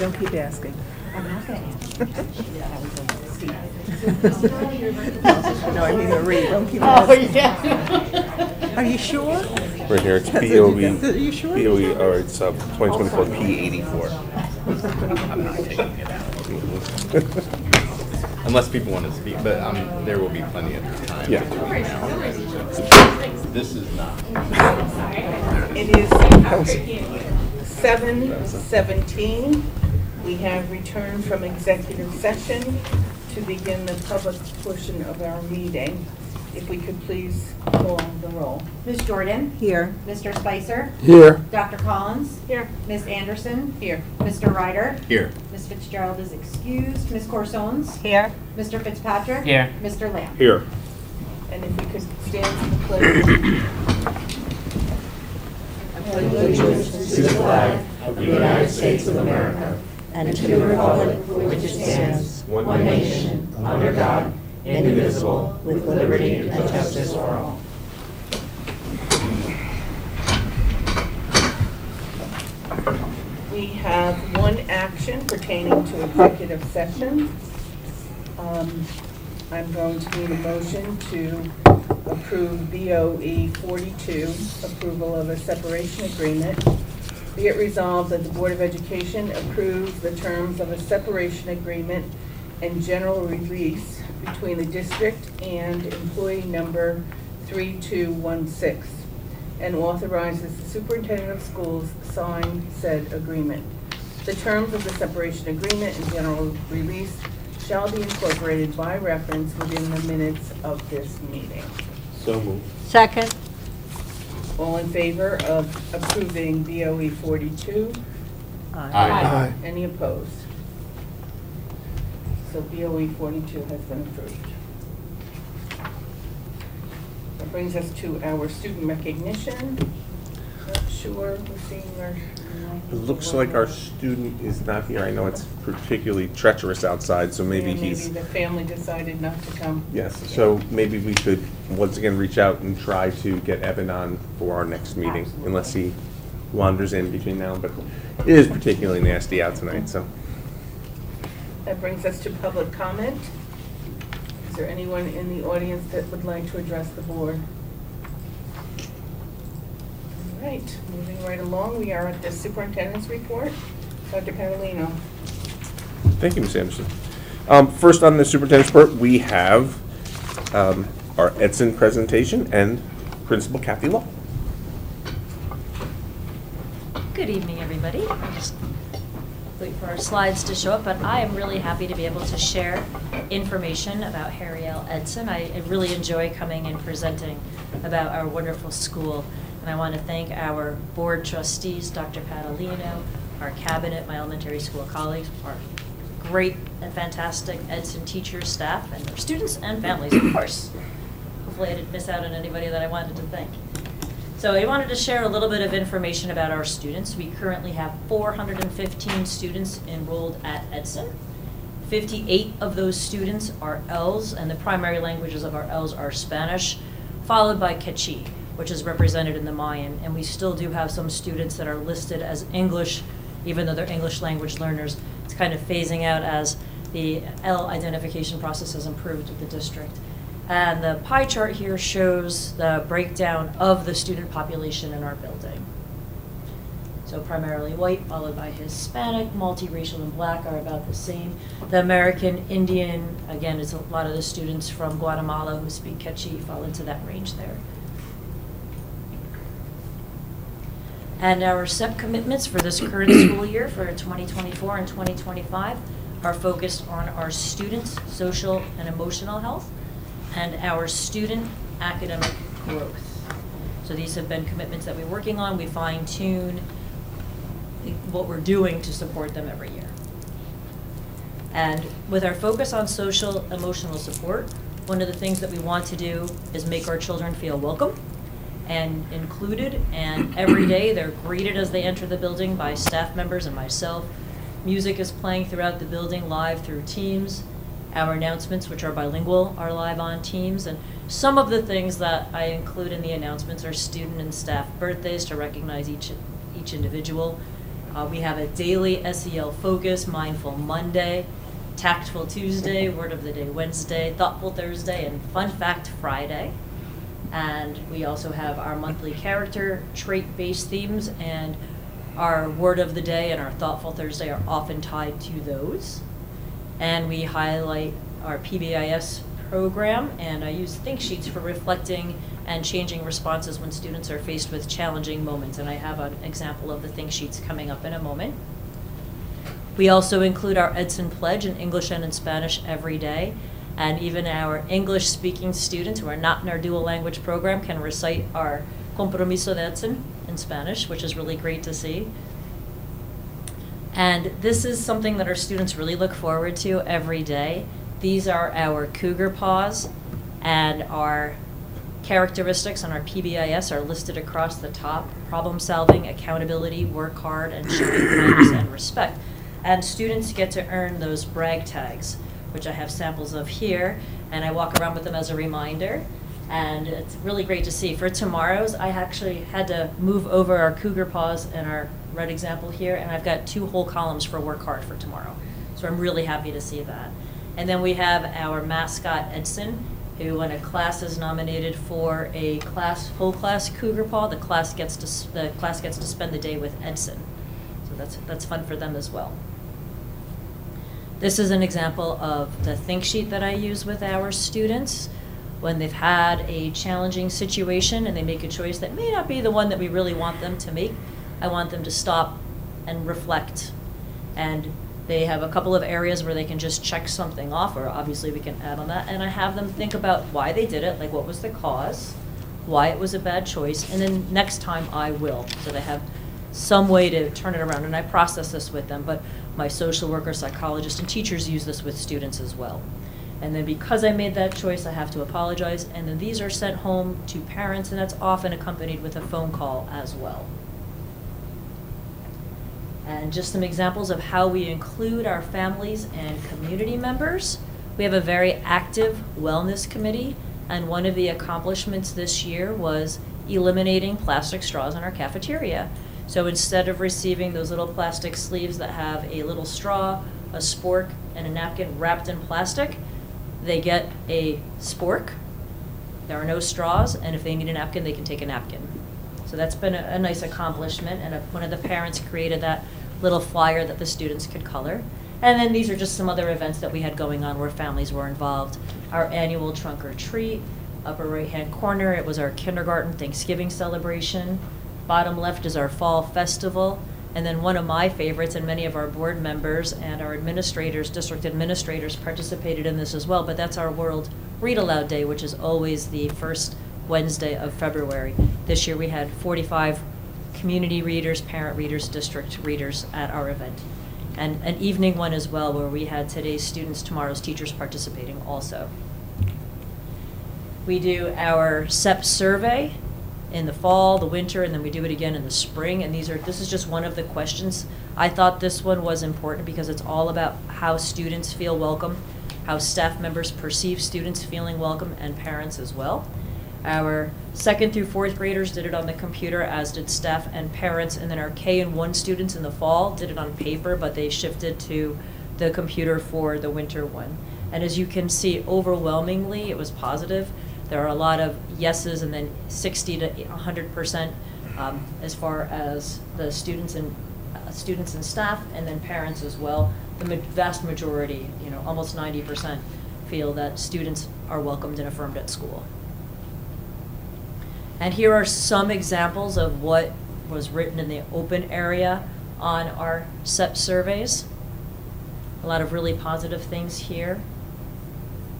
Don't keep asking. I'm not going to answer. No, I need to read. Don't keep Oh, asking. yeah. Are you sure? Right here, it's That's BOE, what are you sure? BOE, or it's 2024 P84. I'm not taking it out. Unless people want to speak, but there will be plenty of time Yeah. between now and then. So. This is not. It is 7:17. We have returned from executive session to begin the public portion of our meeting. If we could please call the roll. Ms. Jordan? Here. Mr. Spicer? Here. Dr. Collins? Here. Ms. Anderson? Here. Mr. Ryder? Here. Ms. Fitzgerald is excused. Ms. Corsones? Here. Mr. Fitzpatrick? Here. Mr. Lamb? Here. And if we could stand for the pledge. Allegiance to the flag of the United States of America and to the republic for which it stands, one nation, under God, indivisible, with liberty and justice for all. We have one action pertaining to executive session. I'm going to need a motion to approve BOE 42, approval of a separation agreement. Be it resolved that the Board of Education approves the terms of a separation agreement and general release between the district and employee number 3216, and authorizes the superintendent of schools sign said agreement. The terms of the separation agreement and general release shall be incorporated by reference within the minutes of this meeting. So moved. Second. All in favor of approving BOE 42? Aye. Any opposed? So BOE 42 has been approved. That brings us to our student recognition. Not sure we're seeing our. It looks like our student is not here. I know it's particularly treacherous outside, so maybe he's, Maybe the family decided not to come. yes, so maybe we could once again reach out and try to get Evan on for our next meeting, Absolutely. unless he wanders in between now, but it is particularly nasty out tonight, so. That brings us to public comment. Is there anyone in the audience that would like to address the board? All right, moving right along, we are at the superintendent's report. Dr. Paolino. Thank you, Ms. Anderson. First on the superintendent's report, we have our Edson presentation and Principal Kathy Law. Good evening, everybody. I'm just waiting for our slides to show up, but I am really happy to be able to share information about Harry L. Edson. I really enjoy coming and presenting about our wonderful school. And I want to thank our board trustees, Dr. Paolino, our cabinet, my elementary school colleagues, our great and fantastic Edson teachers, staff, and our students and families, of course. Hopefully I didn't miss out on anybody that I wanted to thank. So I wanted to share a little bit of information about our students. We currently have 415 students enrolled at Edson. 58 of those students are ELs, and the primary languages of our ELs are Spanish, followed by Quechua, which is represented in the Mayan. And we still do have some students that are listed as English, even though they're English language learners. It's kind of phasing out as the L identification process has improved with the district. And the pie chart here shows the breakdown of the student population in our building. So primarily white, followed by Hispanic, multiracial, and black are about the same. The American Indian, again, is a lot of the students from Guatemala who speak Quechua fall into that range there. And our set commitments for this current school year for 2024 and 2025 are focused on our students' social and emotional health and our student academic growth. So these have been commitments that we're working on. We fine-tune what we're doing to support them every year. And with our focus on social emotional support, one of the things that we want to do is make our children feel welcome and included, and every day they're greeted as they enter the building by staff members and myself. Music is playing throughout the building live through Teams. Our announcements, which are bilingual, are live on Teams, and some of the things that I include in the announcements are student and staff birthdays to recognize each individual. We have a daily SEL focus, Mindful Monday, Tactful Tuesday, Word of the Day Wednesday, Thoughtful Thursday, and Fun Fact Friday. And we also have our monthly character trait-based themes, and our Word of the Day and our Thoughtful Thursday are often tied to those. And we highlight our PBIS program, and I use think sheets for reflecting and changing responses when students are faced with challenging moments. And I have an example of the think sheets coming up in a moment. We also include our Edson Pledge in English and in Spanish every day. And even our English-speaking students who are not in our dual language program can recite our Compromiso de Edson in Spanish, which is really great to see. And this is something that our students really look forward to every day. These are our cougar paws, and our characteristics on our PBIS are listed across the top: problem solving, accountability, work hard, and showing kindness and respect. And students get to earn those brag tags, which I have samples of here, and I walk around with them as a reminder. And it's really great to see. For tomorrow's, I actually had to move over our cougar paws and our red example here, and I've got 2 whole columns for work hard for tomorrow. So I'm really happy to see that. And then we have our mascot, Edson, who when a class is nominated for a full class cougar paw, the class gets to spend the day with Edson. So that's fun for them as well. This is an example of the think sheet that I use with our students. When they've had a challenging situation and they make a choice that may not be the one that we really want them to make, I want them to stop and reflect. And they have a couple of areas where they can just check something off, or obviously we can add on that, and I have them think about why they did it, like what was the cause, why it was a bad choice, and then next time I will. So they have some way to turn it around, and I process this with them, but my social worker, psychologist, and teachers use this with students as well. And then because I made that choice, I have to apologize, and then these are sent home to parents, and that's often accompanied with a phone call as well. And just some examples of how we include our families and community members. We have a very active wellness committee, and one of the accomplishments this year was eliminating plastic straws in our cafeteria. So instead of receiving those little plastic sleeves that have a little straw, a spork, and a napkin wrapped in plastic, they get a spork, there are no straws, and if they need a napkin, they can take a napkin. So that's been a nice accomplishment, and one of the parents created that little flyer that the students could color. And then these are just some other events that we had going on where families were involved. Our annual trunk or treat, upper right-hand corner, it was our kindergarten Thanksgiving celebration. Bottom left is our fall festival. And then one of my favorites, and many of our board members and our administrators, district administrators, participated in this as well, but that's our World Read Aloud Day, which is always the first Wednesday of February. This year we had 45 community readers, parent readers, district readers at our event. And an evening one as well, where we had today's students, tomorrow's teachers participating also. We do our SEP survey in the fall, the winter, and then we do it again in the spring. And this is just one of the questions. I thought this one was important because it's all about how students feel welcome, how staff members perceive students feeling welcome, and parents as well. Our 2nd through 4th graders did it on the computer, as did staff and parents, and then our K and 1 students in the fall did it on paper, but they shifted to the computer for the winter one. And as you can see, overwhelmingly, it was positive. There are a lot of yeses, and then 60 to 100% as far as the students and staff, and then parents as well. The vast majority, almost 90%, feel that students are welcomed and affirmed at school. And here are some examples of what was written in the open area on our SEP surveys. A lot of really positive things here.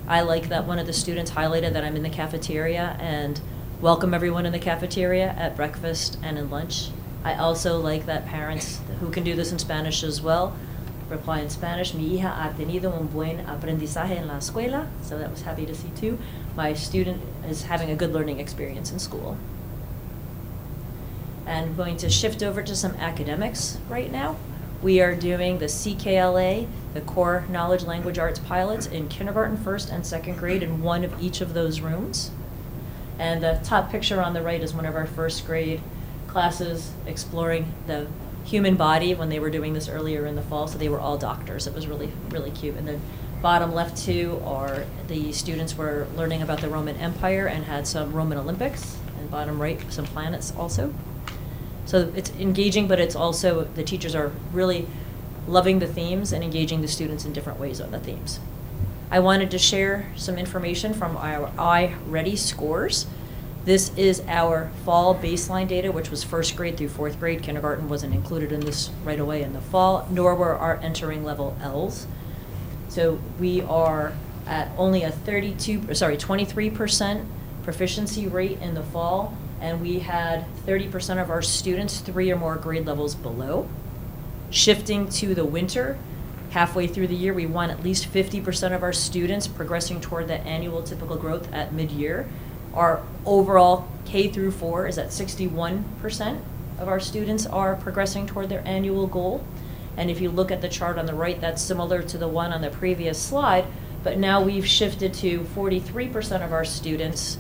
I like that one of the students highlighted that I'm in the cafeteria and welcome everyone in the cafeteria at breakfast and in lunch. I also like that parents who can do this in Spanish as well reply in Spanish. Mi hija ha tenido un buen aprendizaje en la escuela. So that was happy to see too. My student is having a good learning experience in school. And I'm going to shift over to some academics right now. We are doing the CKLA, the Core Knowledge Language Arts pilots in kindergarten, 1st and 2nd grade in one of each of those rooms. And the top picture on the right is one of our 1st grade classes exploring the human body when they were doing this earlier in the fall, so they were all doctors. It was really, really cute. And then bottom left two are the students were learning about the Roman Empire and had some Roman Olympics, and bottom right, some planets also. So it's engaging, but it's also, the teachers are really loving the themes and engaging the students in different ways on the themes. I wanted to share some information from our iReady scores. This is our fall baseline data, which was first grade through fourth grade. Kindergarten wasn't included in this right away in the fall, nor were our entering level Ls. So we are at only a 23% proficiency rate in the fall, and we had 30% of our students 3 or more grade levels below. Shifting to the winter, halfway through the year, we want at least 50% of our students progressing toward that annual typical growth at mid-year. Our overall K through 4 is at 61% of our students are progressing toward their annual goal. And if you look at the chart on the right, that's similar to the one on the previous slide, but now we've shifted to 43% of our students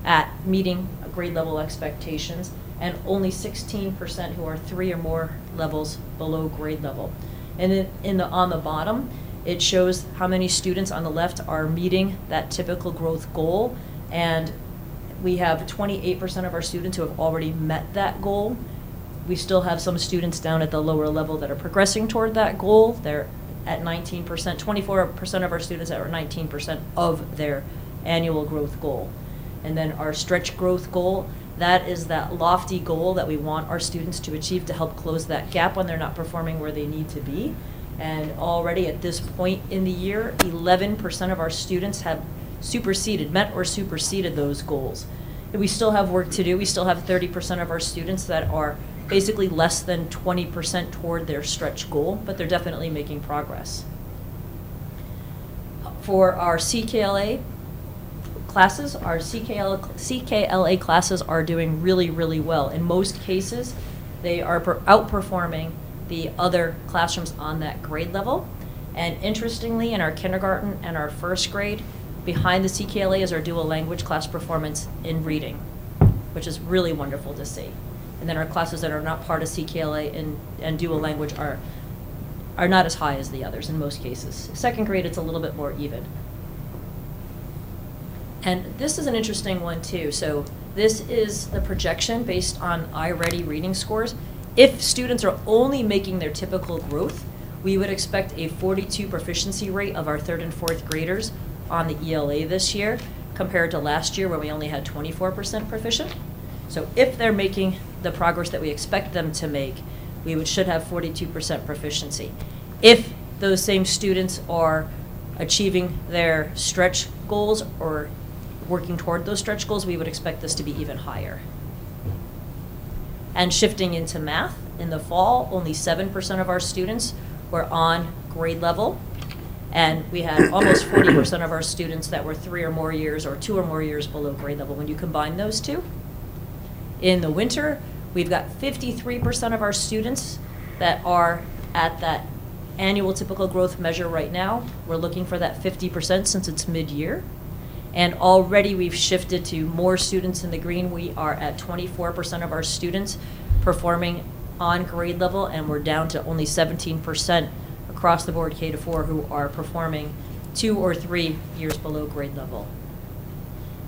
at meeting grade level expectations, and only 16% who are 3 or more levels below grade level. And then on the bottom, it shows how many students on the left are meeting that typical growth goal, and we have 28% of our students who have already met that goal. We still have some students down at the lower level that are progressing toward that goal. They're at 19%, 24% of our students are 19% of their annual growth goal. And then our stretch growth goal, that is that lofty goal that we want our students to achieve to help close that gap when they're not performing where they need to be. And already at this point in the year, 11% of our students have met or superseded those goals. And we still have work to do. We still have 30% of our students that are basically less than 20% toward their stretch goal, but they're definitely making progress. For our CKLA classes, our CKLA classes are doing really, really well. In most cases, they are outperforming the other classrooms on that grade level. And interestingly, in our kindergarten and our first grade, behind the CKLA is our dual language class performance in reading, which is really wonderful to see. And then our classes that are not part of CKLA and dual language are not as high as the others in most cases. Second grade, it's a little bit more even. And this is an interesting one too. So this is the projection based on iReady reading scores. If students are only making their typical growth, we would expect a 42 proficiency rate of our third and fourth graders on the ELA this year, compared to last year where we only had 24% proficient. So if they're making the progress that we expect them to make, we should have 42% proficiency. If those same students are achieving their stretch goals or working toward those stretch goals, we would expect this to be even higher. And shifting into math, in the fall, only 7% of our students were on grade level, and we had almost 40% of our students that were 3 or more years or 2 or more years below grade level when you combine those two. In the winter, we've got 53% of our students that are at that annual typical growth measure right now. We're looking for that 50% since it's mid-year. And already we've shifted to more students in the green. We are at 24% of our students performing on grade level, and we're down to only 17% across the board K-4 who are performing 2 or 3 years below grade level.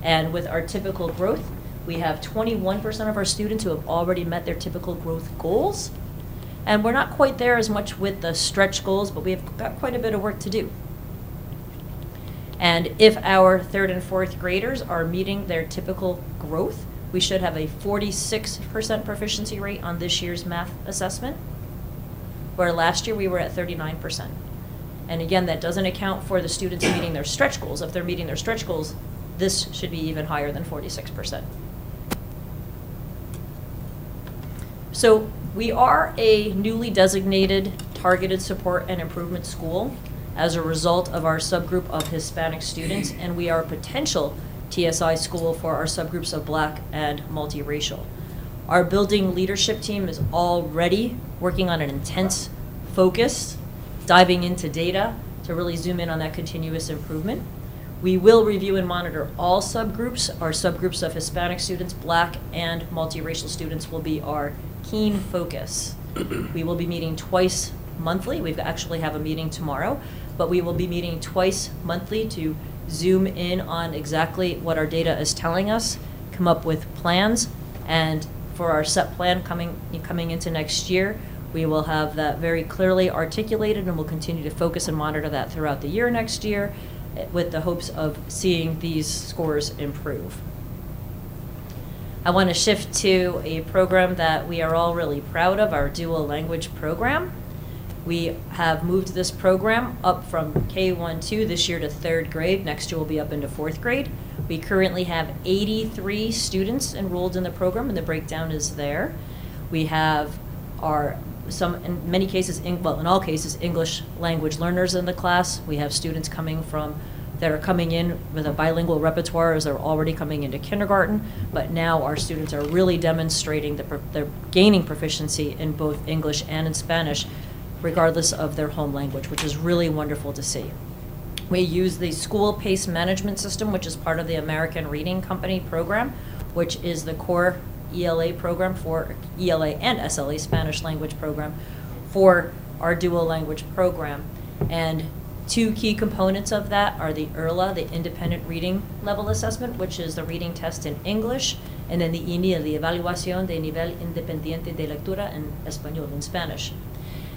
And with our typical growth, we have 21% of our students who have already met their typical growth goals. And we're not quite there as much with the stretch goals, but we've got quite a bit of work to do. And if our third and fourth graders are meeting their typical growth, we should have a 46% proficiency rate on this year's math assessment, where last year we were at 39%. And again, that doesn't account for the students meeting their stretch goals. If they're meeting their stretch goals, this should be even higher than 46%. So we are a newly designated targeted support and improvement school as a result of our subgroup of Hispanic students, and we are a potential TSI school for our subgroups of Black and multiracial. Our building leadership team is already working on an intense focus, diving into data to really zoom in on that continuous improvement. We will review and monitor all subgroups. Our subgroups of Hispanic students, Black and multiracial students will be our keen focus. We will be meeting twice monthly. We actually have a meeting tomorrow, but we will be meeting twice monthly to zoom in on exactly what our data is telling us, come up with plans, and for our set plan coming into next year, we will have that very clearly articulated, and we'll continue to focus and monitor that throughout the year next year with the hopes of seeing these scores improve. I want to shift to a program that we are all really proud of, our dual language program. We have moved this program up from K1-2 this year to 3rd grade. Next year we'll be up into 4th grade. We currently have 83 students enrolled in the program, and the breakdown is there. We have in many cases, in all cases, English language learners in the class. We have students that are coming in with a bilingual repertoire as they're already coming into kindergarten, but now our students are really demonstrating they're gaining proficiency in both English and in Spanish, regardless of their home language, which is really wonderful to see. We use the school pace management system, which is part of the American Reading Company program, which is the core ELA program for ELA and SLA Spanish language program for our dual language program. And two key components of that are the IRLA, the Independent Reading Level Assessment, which is the reading test in English, and then the INIA, the Evaluación de Nivel Independiente de Lectura en Español, in Spanish.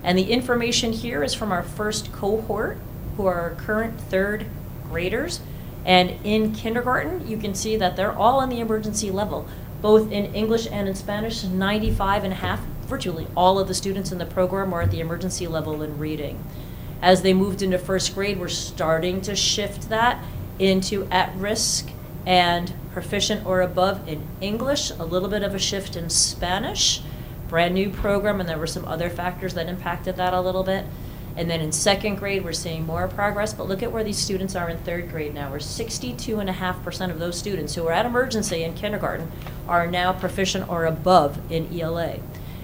And the information here is from our first cohort, who are our current 3rd graders. And in kindergarten, you can see that they're all on the emergency level, both in English and in Spanish. 95.5%, virtually all of the students in the program are at the emergency level in reading. As they moved into 1st grade, we're starting to shift that into at-risk and proficient or above in English, a little bit of a shift in Spanish. Brand new program, and there were some other factors that impacted that a little bit. And then in 2nd grade, we're seeing more progress, but look at where these students are in 3rd grade now. We're 62.5% of those students who were at emergency in kindergarten are now proficient or above in ELA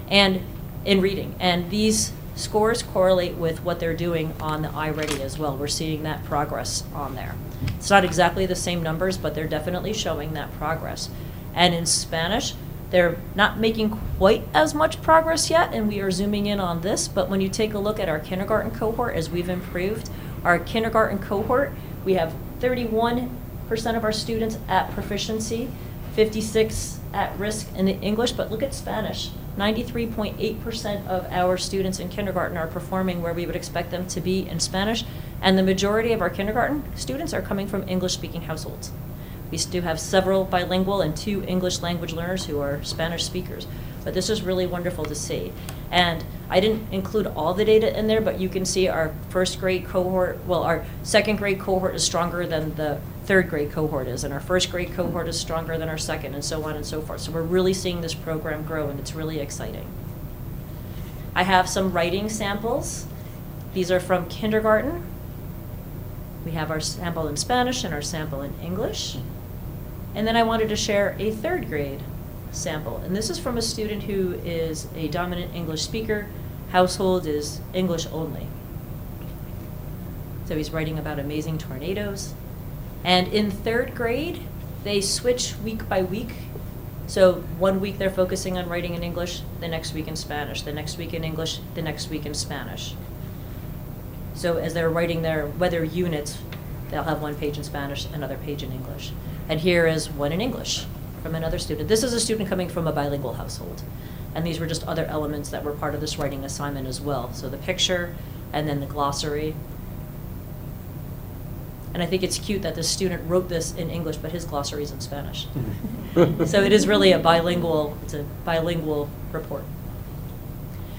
and in reading. And these scores correlate with what they're doing on the iReady as well. We're seeing that progress on there. It's not exactly the same numbers, but they're definitely showing that progress. And in Spanish, they're not making quite as much progress yet, and we are zooming in on this, but when you take a look at our kindergarten cohort, as we've improved, our kindergarten cohort, we have 31% of our students at proficiency, 56 at risk in the English, but look at Spanish. 93.8% of our students in kindergarten are performing where we would expect them to be in Spanish, and the majority of our kindergarten students are coming from English-speaking households. We do have several bilingual and 2 English language learners who are Spanish speakers, but this is really wonderful to see. And I didn't include all the data in there, but you can see our 1st grade cohort, our 2nd grade cohort is stronger than the 3rd grade cohort is, and our 1st grade cohort is stronger than our 2nd, and so on and so forth. So we're really seeing this program grow, and it's really exciting. I have some writing samples. These are from kindergarten. We have our sample in Spanish and our sample in English. And then I wanted to share a 3rd grade sample. And this is from a student who is a dominant English speaker. Household is English only. So he's writing about amazing tornadoes. And in 3rd grade, they switch week by week. So one week they're focusing on writing in English, the next week in Spanish, the next week in English, the next week in Spanish. So as they're writing their weather units, they'll have one page in Spanish, another page in English. And here is one in English from another student. This is a student coming from a bilingual household. And these were just other elements that were part of this writing assignment as well. So the picture, and then the glossary. And I think it's cute that this student wrote this in English, but his glossary is in Spanish. So it is really it's a bilingual report.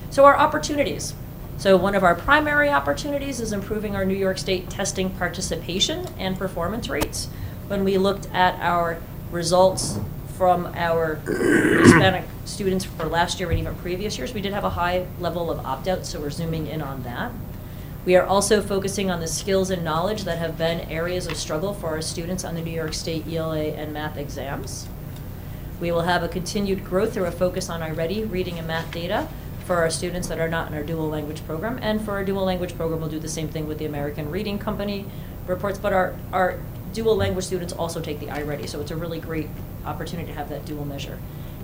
So our opportunities. So one of our primary opportunities is improving our New York State testing participation and performance rates. When we looked at our results from our Hispanic students for last year and even previous years, we did have a high level of opt-out, so we're zooming in on that. We are also focusing on the skills and knowledge that have been areas of struggle for our students on the New York State ELA and math exams. We will have a continued growth through a focus on iReady reading and math data for our students that are not in our dual language program. And for our dual language program, we'll do the same thing with the American Reading Company reports, but our dual language students also take the iReady, so it's a really great opportunity to have that dual measure.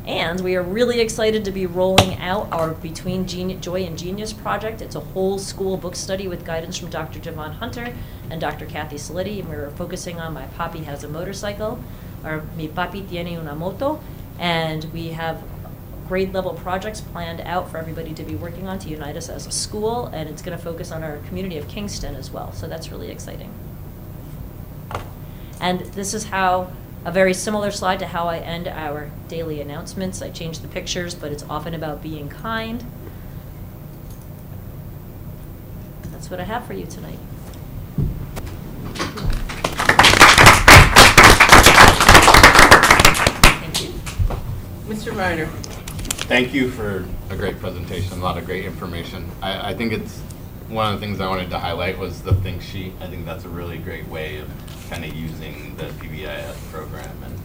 And we are really excited to be rolling out our Between Joy and Genius project. It's a whole school book study with guidance from Dr. Javon Hunter and Dr. Kathy Salitti, and we're focusing on My Papi Has a Motorcycle, or Mi Papi Tiene una Moto, and we have grade level projects planned out for everybody to be working on to unite us as a school, and it's going to focus on our community of Kingston as well, so that's really exciting. And this is how, a very similar slide to how I end our daily announcements. I changed the pictures, but it's often about being kind. That's what I have for you tonight. Thank you. Mr. Reiner. Thank you for a great presentation, a lot of great information. I think it's one of the things I wanted to highlight was the think sheet. I think that's a really great way of kind of using the PBIS program, and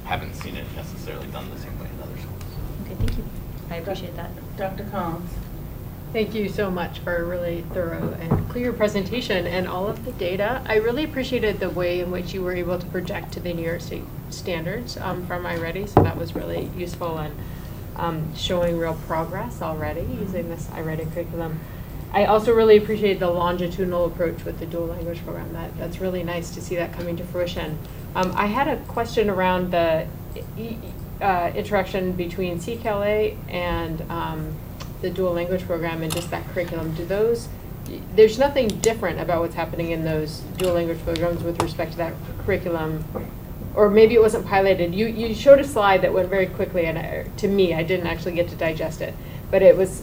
haven't seen it necessarily done the same way in other schools. Okay, thank you. I appreciate that. Dr. Collins. Thank you so much for a really thorough and clear presentation and all of the data. I really appreciated the way in which you were able to project to the New York State standards from iReady, so that was really useful and showing real progress already using this iReady curriculum. I also really appreciate the longitudinal approach with the dual language program. That's really nice to see that coming to fruition. I had a question around the interaction between CKLA and the dual language program and just that curriculum. There's nothing different about what's happening in those dual language programs with respect to that curriculum, or maybe it wasn't piloted. You showed a slide that went very quickly, and to me, I didn't actually get to digest it, but it was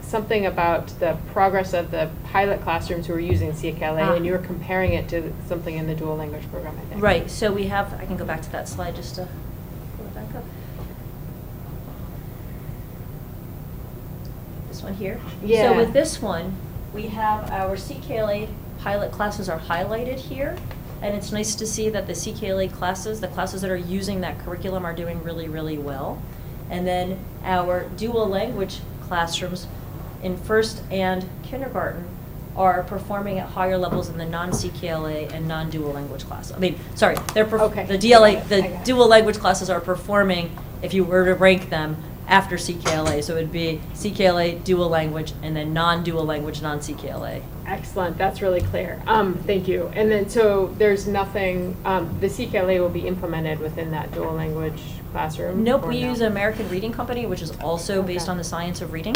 something about the progress of the pilot classrooms who were using CKLA, and you were comparing it to something in the dual language program, I think. Right, so we have, I can go back to that slide just to pull it back up. This one here? Yeah. So with this one, we have our CKLA pilot classes are highlighted here, and it's nice to see that the CKLA classes, the classes that are using that curriculum, are doing really, really well. And then our dual language classrooms in first and kindergarten are performing at higher levels in the non-CKLA and non-dual language class. I mean, sorry, they're Okay. the DLA, I got the it. dual language classes are performing, if you were to rank them, after CKLA. So it would be CKLA, dual language, and then non-dual language, non-CKLA. Excellent, that's really clear. Thank you. And then, so there's nothing, the CKLA will be implemented within that dual language classroom? Nope, or we no? use American Reading Company, which is also based Okay. on the science of reading.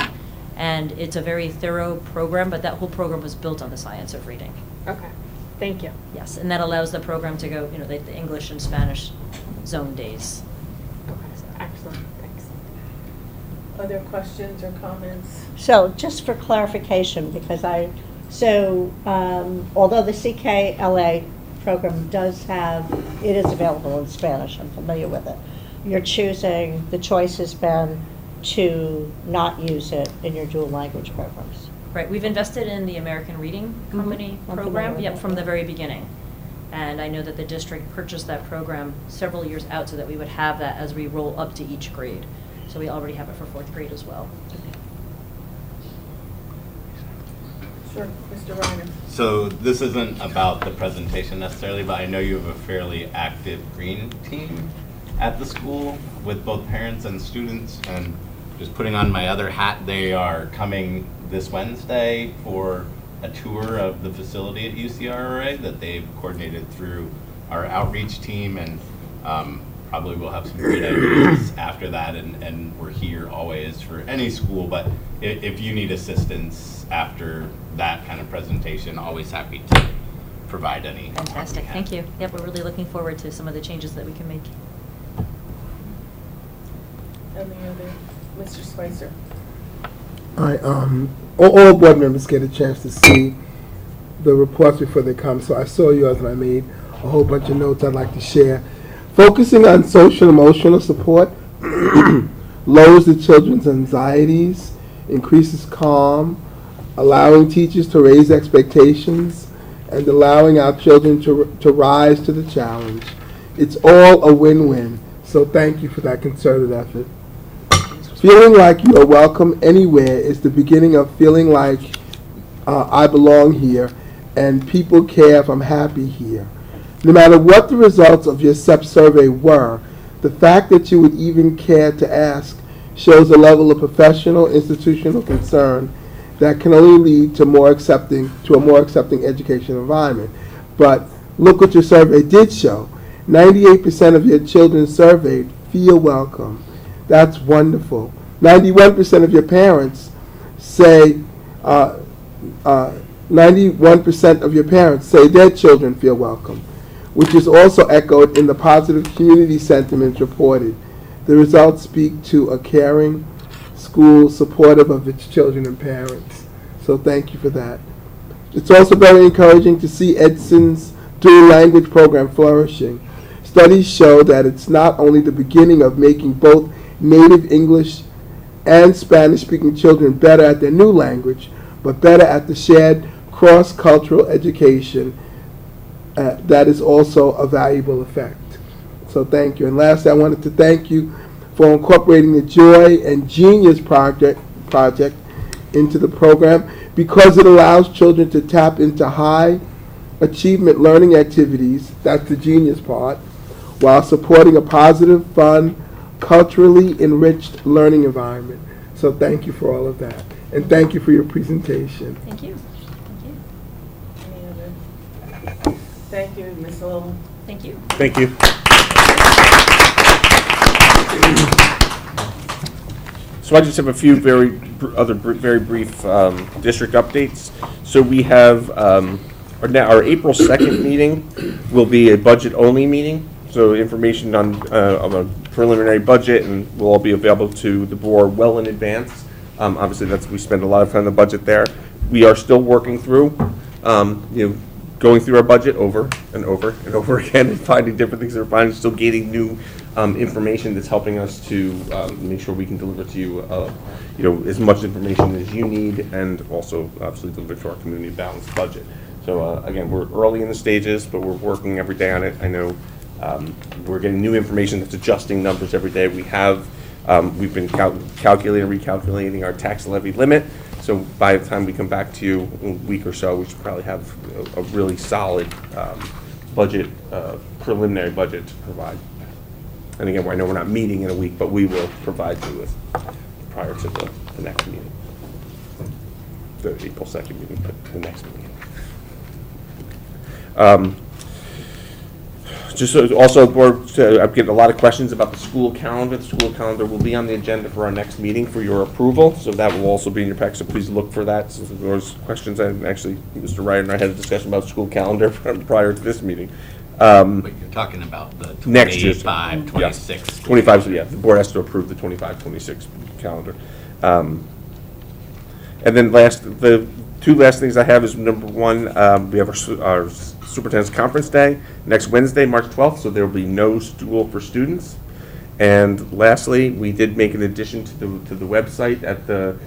And it's a very thorough program, but that whole program was built on the science of reading. Okay, thank you. Yes, and that allows the program to go, the English and Spanish zone days. Okay, excellent, thanks. Other questions or comments? So just for clarification, because although the CKLA program does have, it is available in Spanish, I'm familiar with it. The choice has been to not use it in your dual language programs. Right, we've invested in the American Reading Company I'm familiar program, with yep, that. from the very beginning. And I know that the district purchased that program several years out so that we would have that as we roll up to each grade. So we already have it for fourth grade as well. Sure, Mr. Reiner. So this isn't about the presentation necessarily, but I know you have a fairly active green team at the school with both parents and students. And just putting on my other hat, they are coming this Wednesday for a tour of the facility at UCRA that they've coordinated through our outreach team, and probably we'll have some great ideas after that, and we're here always for any school, but if you need assistance after that kind of presentation, always happy to provide any help we Fantastic, can. thank you. Yep, we're really looking forward to some of the changes that we can make. Any other? Mr. Spicer. All board members get a chance to see the reports before they come, so I saw yours and I made a whole bunch of notes I'd like to share. Focusing on social emotional support lowers the children's anxieties, increases calm, allowing teachers to raise expectations, and allowing our children to rise to the challenge. It's all a win-win, so thank you for that concerted effort. Feeling like you are welcome anywhere is the beginning of feeling like I belong here and people care if I'm happy here. No matter what the results of your SEP survey were, The fact that you would even care to ask shows a level of professional institutional concern that can only lead to a more accepting educational environment. But look what your survey did show. 98% of your children surveyed feel welcome. That's wonderful. 91% of your parents say 91% of your parents say their children feel welcome, which is also echoed in the positive community sentiments reported. The results speak to a caring school supportive of its children and parents. So thank you for that. It's also very encouraging to see Edson's dual language program flourishing. Studies show that it's not only the beginning of making both native English and Spanish-speaking children better at their new language, but better at the shared cross-cultural education that is also a valuable effect. So thank you. And lastly, I wanted to thank you for incorporating the Joy and Genius project into the program, because it allows children to tap into high achievement learning activities, that's the genius part, while supporting a positive, fun, culturally enriched learning environment. So thank you for all of that. And thank you for your presentation. Thank you. Thank you. Any other? Thank you, Ms. Lowell. Thank you. Thank you. So I just have a few very brief district updates. So we have our April 2nd meeting will be a budget-only meeting. So information on a preliminary budget, and will all be available to the board well in advance. Obviously, we spend a lot of time on the budget there. We are still working through, going through our budget over and over and over again, and finding different things that we're finding, still gaining new information that's helping us to make sure we can deliver to you, as much information as you need, and also obviously deliver to our community balanced budget. So again, we're early in the stages, but we're working every day on it. I know we're getting new information that's adjusting numbers every day. We've been calculating, recalculating our tax levy limit. So by the time we come back to you in a week or so, we should probably have a really solid budget, preliminary budget to provide. And again, I know we're not meeting in a week, but we will provide you with prior to the next meeting. The April 2nd meeting, but the next meeting. Just also, I'm getting a lot of questions about the school calendar. The school calendar will be on the agenda for our next meeting for your approval, so that will also be in your pack, so please look for that. So if there's questions, and actually, Mr. Ryder and I had a discussion about school calendar prior to this meeting. But you're talking about the Next year. 25, 26. 25, so yeah, the board has to approve the 25, 26 calendar. And then the two last things I have is, number one, we have our Superintendent's Conference Day next Wednesday, March 12th, so there will be no school for students. And lastly, we did make an addition to the website at the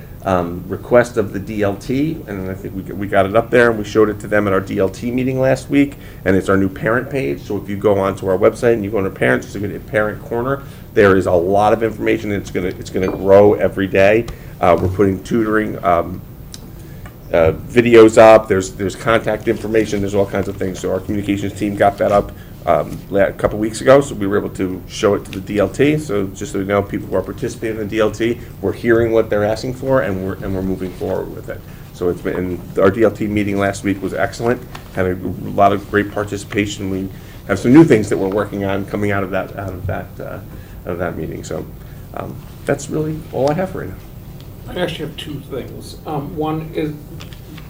request of the DLT, and I think we got it up there, and we showed it to them at our DLT meeting last week, and it's our new parent page. So if you go onto our website and you go into parents, you're going to hit Parent Corner. There is a lot of information, and it's going to grow every day. We're putting tutoring videos up, there's contact information, there's all kinds of things. So our communications team got that up a couple weeks ago, so we were able to show it to the DLT. So just so you know, people who are participating in the DLT, we're hearing what they're asking for, and we're moving forward with it. So it's been, our DLT meeting last week was excellent, had a lot of great participation. We have some new things that we're working on coming out of that meeting. So that's really all I have for you now. I actually have two things. One is,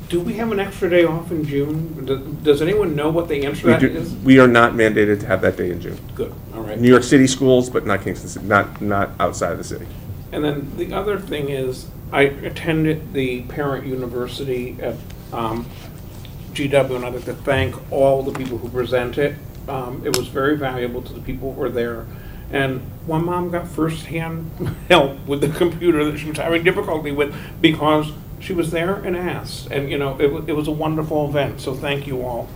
do we have an extra day off in June? Does anyone know what the answer to that is? We are not mandated to have that day in June. Good, all right. New York City schools, but not Kingston City, not outside of the city. And then the other thing is, I attended the parent university at GW, and I'd like to thank all the people who presented. It was very valuable to the people who were there. And one mom got firsthand help with the computer that she was having difficulty with, because she was there and asked. And, it was a wonderful event. So thank you all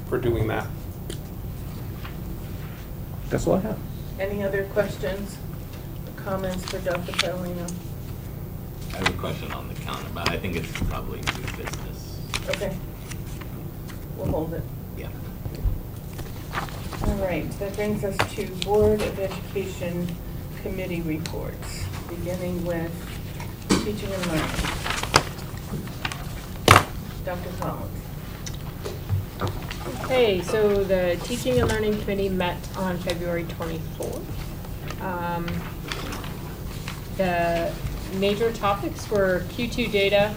for doing that. That's all I have. Any other questions or comments for Dr. Paolino? I have a question on the calendar, but I think it's probably new business. Okay. We'll hold it. Yeah. right, that brings us to Board of Education Committee reports, beginning with teaching and learning. Dr. Collins. Okay, so the Teaching and Learning Committee met on February 24th. The major topics were Q2 data,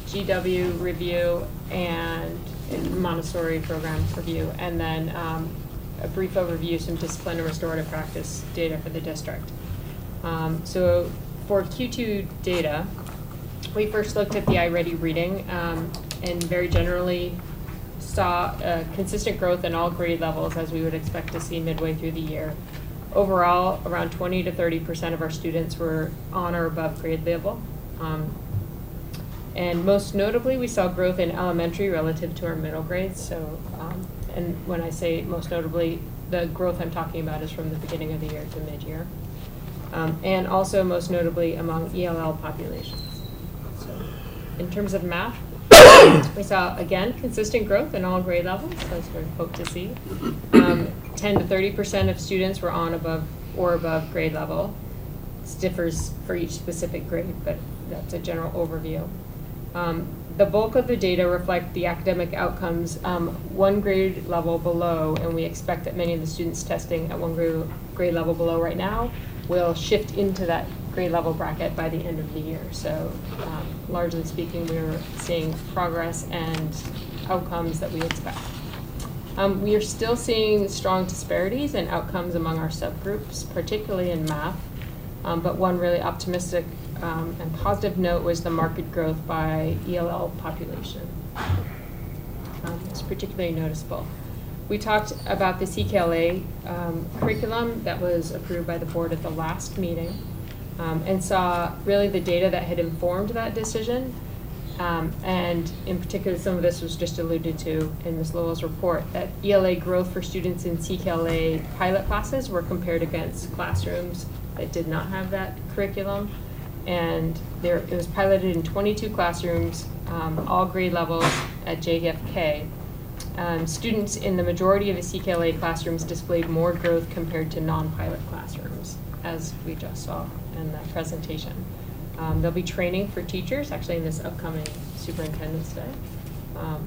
GW review, and Montessori program review, and then a brief overview, some discipline and restorative practice data for the district. So for Q2 data, we first looked at the iReady reading and very generally saw consistent growth in all grade levels as we would expect to see midway through the year. Overall, around 20 to 30% of our students were on or above grade level. And most notably, we saw growth in elementary relative to our middle grades. So, and when I say most notably, the growth I'm talking about is from the beginning of the year to mid-year. And also most notably among ELL populations. So, in terms of math, we saw, again, consistent growth in all grade levels, as we hope to see. 10 to 30% of students were on or above grade level. This differs for each specific grade, but that's a general overview. The bulk of the data reflect the academic outcomes one grade level below, and we expect that many of the students testing at one grade level below right now will shift into that grade level bracket by the end of the year. So largely speaking, we're seeing progress and outcomes that we expect. We are still seeing strong disparities in outcomes among our subgroups, particularly in math, but one really optimistic and positive note was the market growth by ELL population. It's particularly noticeable. We talked about the CKLA curriculum that was approved by the board at the last meeting and saw really the data that had informed that decision. And in particular, some of this was just alluded to in Ms. Lowell's report, that ELA growth for students in CKLA pilot classes were compared against classrooms that did not have that curriculum. And it was piloted in 22 classrooms, all grade levels at JFK. Students in the majority of the CKLA classrooms displayed more growth compared to non-pilot classrooms, as we just saw in that presentation. There'll be training for teachers, actually in this upcoming Superintendent's Day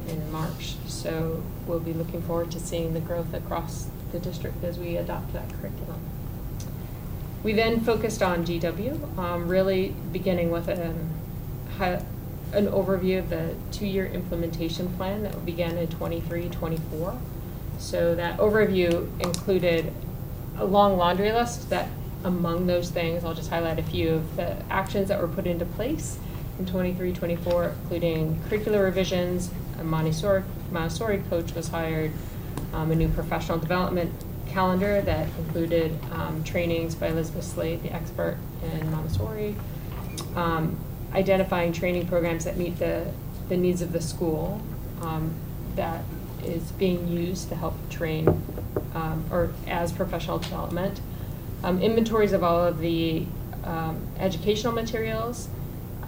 in March. So we'll be looking forward to seeing the growth across the district as we adopt that curriculum. We then focused on GW, really beginning with an overview of the 2-year implementation plan that began in 23-24. So that overview included a long laundry list that among those things, I'll just highlight a few of the actions that were put into place in 23-24, including curricular revisions, a Montessori coach was hired, a new professional development calendar that included trainings by Elizabeth Slade, the expert in Montessori, identifying training programs that meet the needs of the school that is being used to help train or as professional development, inventories of all of the educational materials,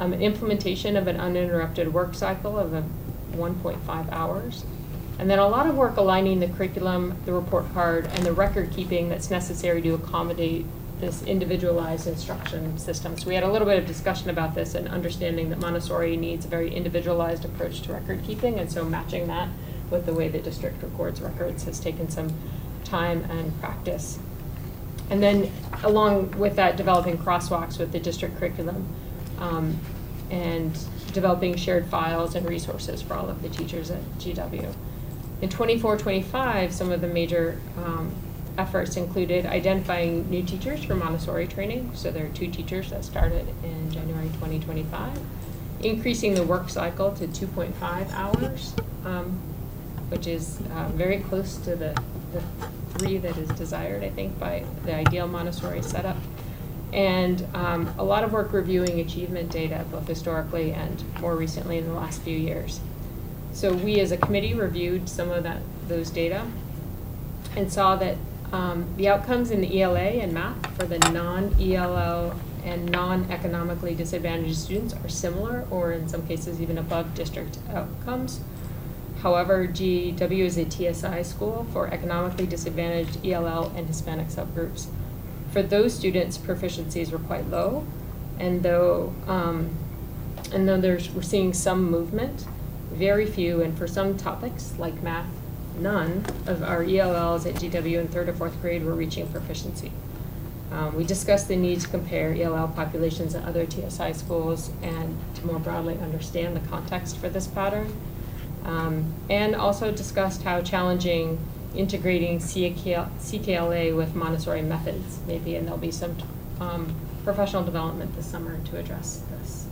implementation of an uninterrupted work cycle of 1.5 hours, and then a lot of work aligning the curriculum, the report card, and the record keeping that's necessary to accommodate this individualized instruction system. So we had a little bit of discussion about this and understanding that Montessori needs a very individualized approach to record keeping, and so matching that with the way the district records records has taken some time and practice. And then along with that, developing crosswalks with the district curriculum and developing shared files and resources for all of the teachers at GW. In 24-25, some of the major efforts included identifying new teachers for Montessori training. So there are 2 teachers that started in January 2025. Increasing the work cycle to 2.5 hours, which is very close to the 3 that is desired, I think, by the ideal Montessori setup. And a lot of work reviewing achievement data, both historically and more recently in the last few years. So we as a committee reviewed some of those data and saw that the outcomes in the ELA and math for the non-ELL and non-economically disadvantaged students are similar, or in some cases even above district outcomes. However, GW is a TSI school for economically disadvantaged ELL and Hispanic subgroups. For those students, proficiencies were quite low, and though we're seeing some movement, very few, and for some topics like math, none of our ELLs at GW in 3rd or 4th grade were reaching proficiency. We discussed the need to compare ELL populations at other TSI schools and to more broadly understand the context for this pattern. And also discussed how challenging integrating CKLA with Montessori methods may be, and there'll be some professional development this summer to address this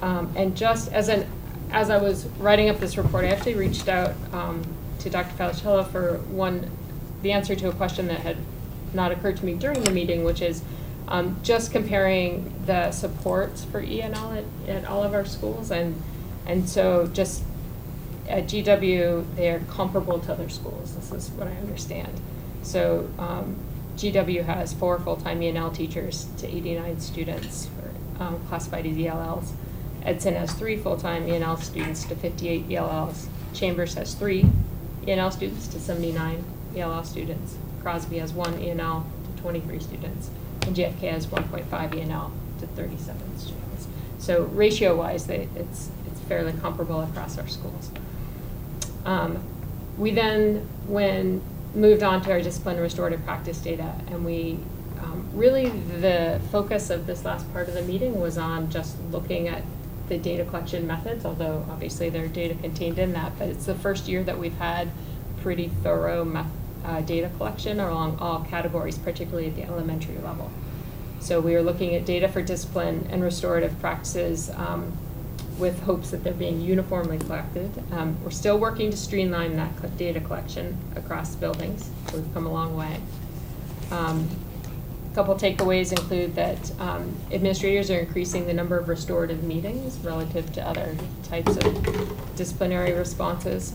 GW. And just as I was writing up this report, I actually reached out to Dr. Falicello for the answer to a question that had not occurred to me during the meeting, which is just comparing the supports for ENL at all of our schools. And so just at GW, they're comparable to other schools. This is what I understand. So GW has 4 full-time ENL teachers to 89 students classified as ELLs. Edson has 3 full-time ENL students to 58 ELLs. Chambers has 3 ENL students to 79 ELL students. Crosby has 1 ENL to 23 students. And JFK has 1.5 ENL to 37 students. So ratio-wise, it's fairly comparable across our schools. We then moved on to our discipline and restorative practice data, and we really the focus of this last part of the meeting was on just looking at the data collection methods, although obviously there are data contained in that, but it's the first year that we've had pretty thorough data collection along all categories, particularly at the elementary level. So we are looking at data for discipline and restorative practices with hopes that they're being uniformly collected. We're still working to streamline that data collection across buildings, so we've come a long way. A couple takeaways include that administrators are increasing the number of restorative meetings relative to other types of disciplinary responses.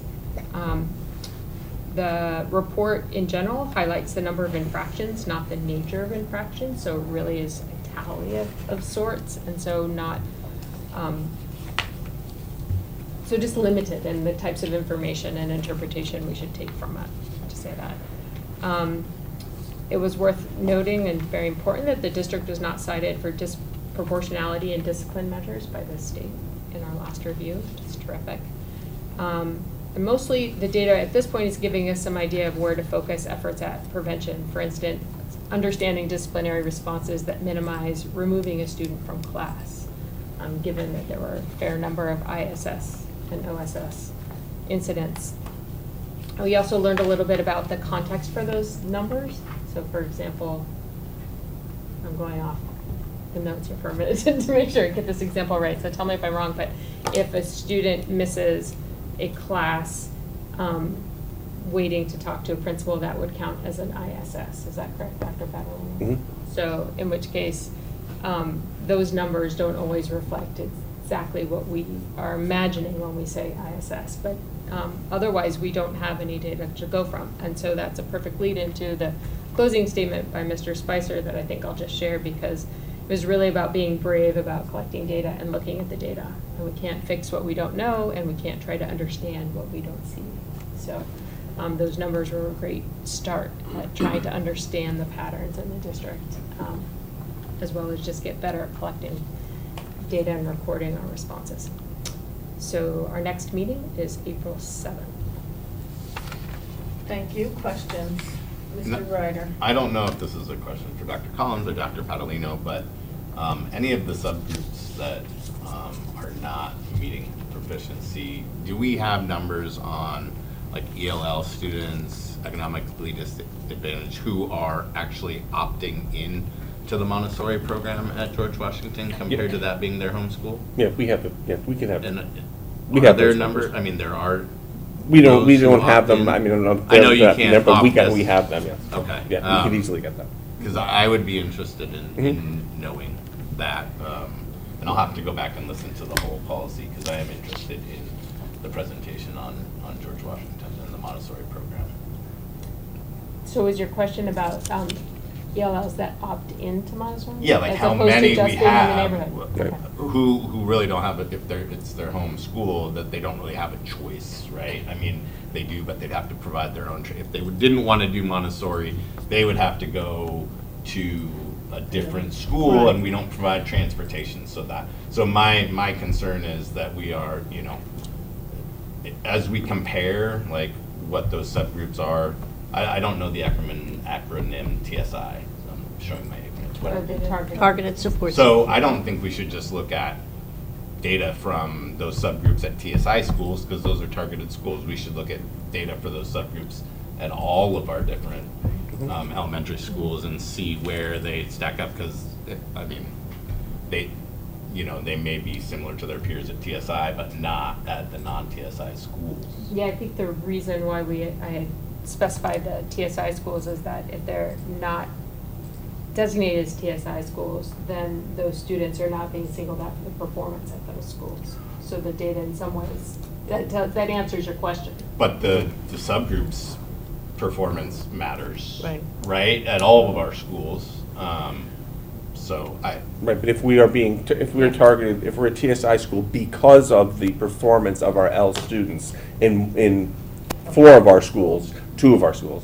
The report in general highlights the number of infractions, not the nature of infractions, so it really is a tally of sorts, and so not, so just limited in the types of information and interpretation we should take from it, to say that. It was worth noting and very important that the district was not cited for disproportionality in discipline measures by the state in our last review, which is terrific. And mostly the data at this point is giving us some idea of where to focus efforts at prevention. For instance, understanding disciplinary responses that minimize removing a student from class, given that there were a fair number of ISS and OSS incidents. We also learned a little bit about the context for those numbers. So for example, I'm going off the notes here for a minute to make sure I get this example right, so tell me if I'm wrong, but if a student misses a class waiting to talk to a principal, that would count as an ISS. Is that correct, Dr. Badalino? Mm-hmm. So in which case, those numbers don't always reflect exactly what we are imagining when we say ISS, but otherwise we don't have any data to go from. And so that's a perfect lead into the closing statement by Mr. Spicer that I think I'll just share, because it was really about being brave about collecting data and looking at the data. And we can't fix what we don't know, and we can't try to understand what we don't see. So those numbers were a great start at trying to understand the patterns in the district, as well as just get better at collecting data and recording our responses. So our next meeting is April 7th. Thank you. Questions? No. Mr. Ryder? I don't know if this is a question for Dr. Collins or Dr. Padalino, but any of the subgroups that are not meeting proficiency, do we have numbers on like ELL students, economically disadvantaged, who are actually opting in to the Montessori program at George Washington compared to that being their home school? Yeah, we have, we can have. And We are have there those numbers? numbers. I mean, there are. We don't those who have opt them, in. I mean, I don't know. I know you can't But we opt as- we have them, yes. Okay. Yeah, we could easily get them. Because I would be interested in Mm-hmm. knowing that. And I'll have to go back and listen to the whole policy because I am interested in the presentation on George Washington and the Montessori program. So is your question about ELLs that opt into Montessori? Yeah, like as how opposed to many just we being in the have neighborhood? Right. Okay. who really don't have it, if it's their home school, that they don't really have a choice, right? I mean, they do, but they'd have to provide their own, if they didn't want to do Montessori, they would have to go to a different school, and we don't provide transportation, so my concern is that we are, you know, as we compare, like, what those subgroups are, I don't know the acronym TSI, so I'm showing my ignorance, Or whatever. the target. Targeted support. So I don't think we should just look at data from those subgroups at TSI schools, because those are targeted schools. We should look at data for those subgroups at all of our different elementary schools and see where they stack up, because, I mean, they, you know, they may be similar to their peers at TSI, but not at the non-TSI schools. Yeah, I think the reason why I had specified the TSI schools is that if they're not designated as TSI schools, then those students are not being singled out for the performance at those schools. So the data in some ways, that answers your question. But the subgroups performance matters. Right. Right, at all of our schools. So Right, but if we are targeted, if we're a TSI school because of the performance of our L students in 4 of our schools, 2 of our schools,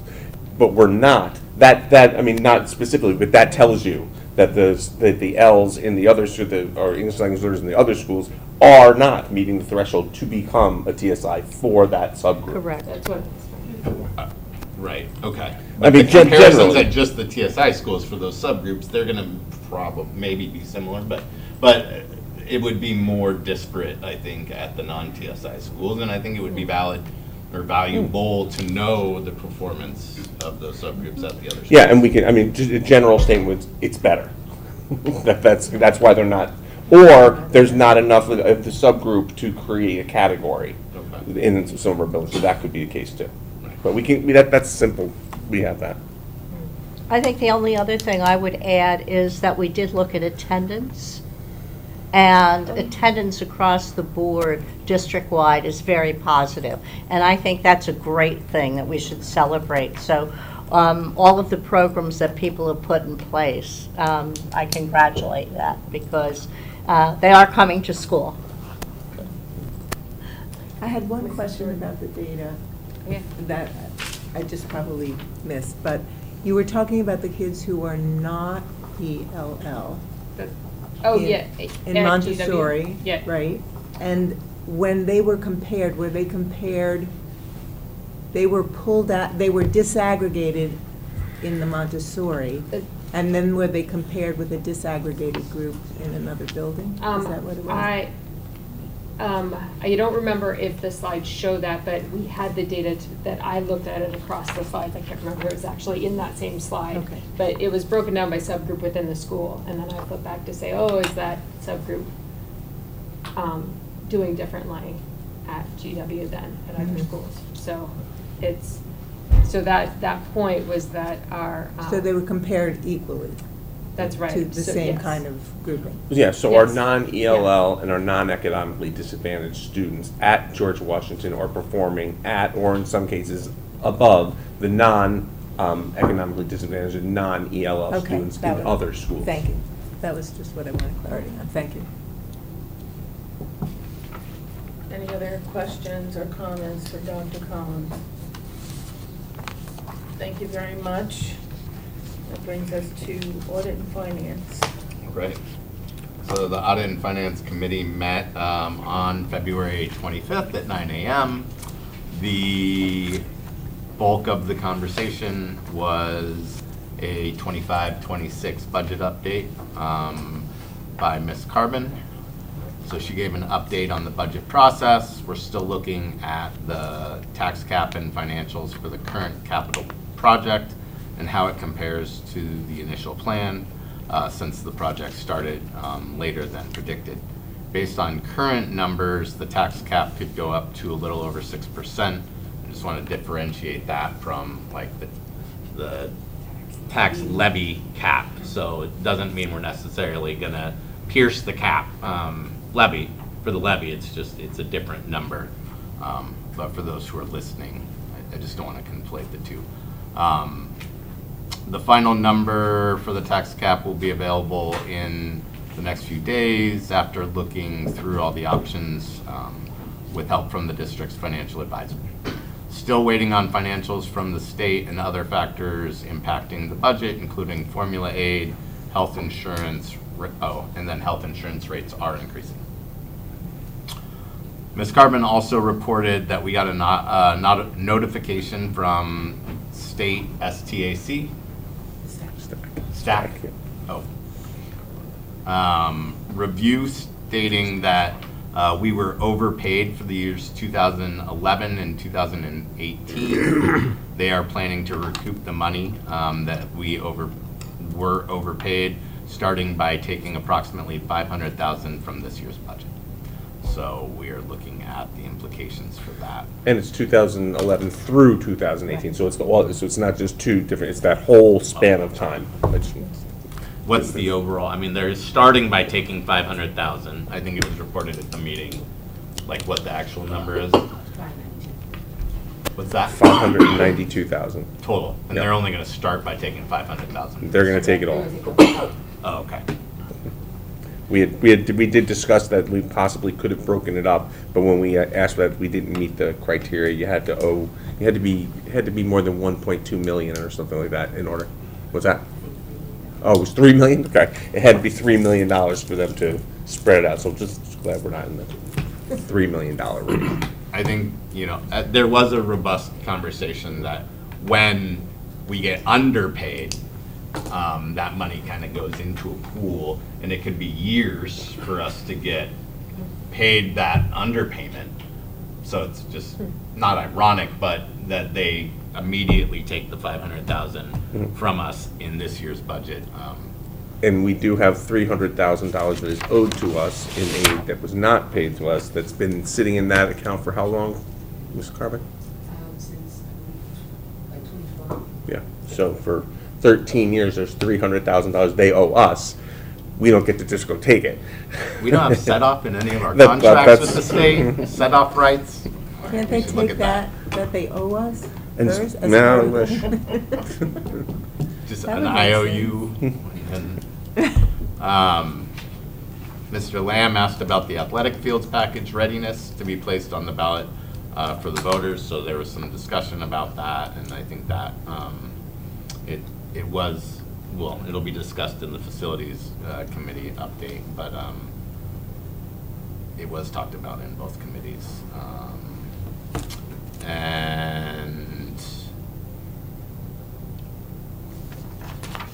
but we're not, I mean, not specifically, but that tells you that the Ls in the other, or English language learners in the other schools are not meeting the threshold to become a TSI for that subgroup. Correct. That's what it's. right, okay. I But mean, the comparisons generally. at just the TSI schools for those subgroups, they're gonna maybe be similar, but it would be more disparate, I think, at the non-TSI schools, and I think it would be valid or valuable to know the performance of those subgroups at the other schools. Yeah, and we can, I mean, just a general statement, it's better. That's why they're not, or there's not enough of the subgroup to create a category Okay. in some of our buildings, so that could be the case too. But we can, that's simple, we have that. I think the only other thing I would add is that we did look at attendance. And attendance across the board, district-wide, is very positive. And I think that's a great thing that we should celebrate. So all of the programs that people have put in place, I congratulate that because they are coming to school. I had one question about the data Yeah. that I just probably missed, but you were talking about the kids who are not ELL. Oh, in- yeah. In at Montessori, GW. Yeah. right? And when they were compared, they were pulled out, they were disaggregated in the Montessori, and then were they compared with a disaggregated group in another building? Is that what it was? I don't remember if the slides show that, but we had the data that I looked at it across the slides. I can't remember, it was actually in that same slide. Okay. But it was broken down by subgroup within the school, and then I flipped back to say, oh, is that subgroup doing differently at GW than at other Mhm. schools? So that point was that our. So they were compared equally That's right. to the So, same yes. kind of grouping? Yeah, so our Yes. non-ELL and our non-economically disadvantaged students at George Washington are performing at, or in some cases, above the non-economically disadvantaged and non-ELL Okay, students that in was- other schools. Thank you. That was just what I wanted clarity on. Thank you. Any other questions or comments for Dr. Collins? Thank you very much. That brings us to audit and finance. Right. So the Audit and Finance Committee met on February 25th at 9 a.m. The bulk of the conversation was a 25-26 budget update by Ms. Carbon. So she gave an update on the budget process. We're still looking at the tax cap and financials for the current capital project and how it compares to the initial plan since the project started later than predicted. Based on current numbers, the tax cap could go up to a little over 6%. I just want to differentiate that from like the tax levy cap. So it doesn't mean we're necessarily going to pierce the cap levy. For the levy, it's a different number. But for those who are listening, I just don't want to conflate the two. The final number for the tax cap will be available in the next few days after looking through all the options with help from the district's financial advisor. Still waiting on financials from the state and other factors impacting the budget, including formula aid, health insurance, and then health insurance rates are increasing. Ms. Carbon also reported that we got a notification from state STAC. Stack. Oh. Review stating that we were overpaid for the years 2011 and 2018. They are planning to recoup the money that we were overpaid, starting by taking approximately $500,000 from this year's budget. So we are looking at the implications for that. And it's 2011 through 2018, so it's so it's not just two different, it's that whole span of time. What's the overall, I mean, they're starting by taking 500,000. I think it was reported at the meeting, like what the actual number is. What's that? 592,000. Total, and Yep. they're only gonna start by taking 500,000. They're gonna take it all. Oh, okay. We did discuss that we possibly could have broken it up, but when we asked that, we didn't meet the criteria. You had to be more than 1.2 million or something like that in order. What's that? Oh, it was 3 million? Okay. It had to be $3 million for them to spread it out, so just glad we're not in the $3 million range. I think, there was a robust conversation that when we get underpaid, that money kind of goes into a pool, and it could be years for us to get paid that underpayment. So it's just not ironic, but that they immediately take the 500,000 from us in this year's budget. And we do have $300,000 that is owed to us in aid that was not paid to us, that's been sitting in that account for how long, Ms. Carbon? Since like 2012. Yeah, so for 13 years, there's $300,000 they owe us. We don't get to just go take it. We don't have set-off in any of our That- contracts with the that's- state, set-off rights. Can't they We should look take at that they owe us And first? as no, part of- wish. Just That an would make IOU. Mr. Lamb asked about the athletic fields package readiness to be placed on the ballot for the voters, so there was some discussion about that, and I think that it'll be discussed in the facilities committee update, but it was talked about in both committees. And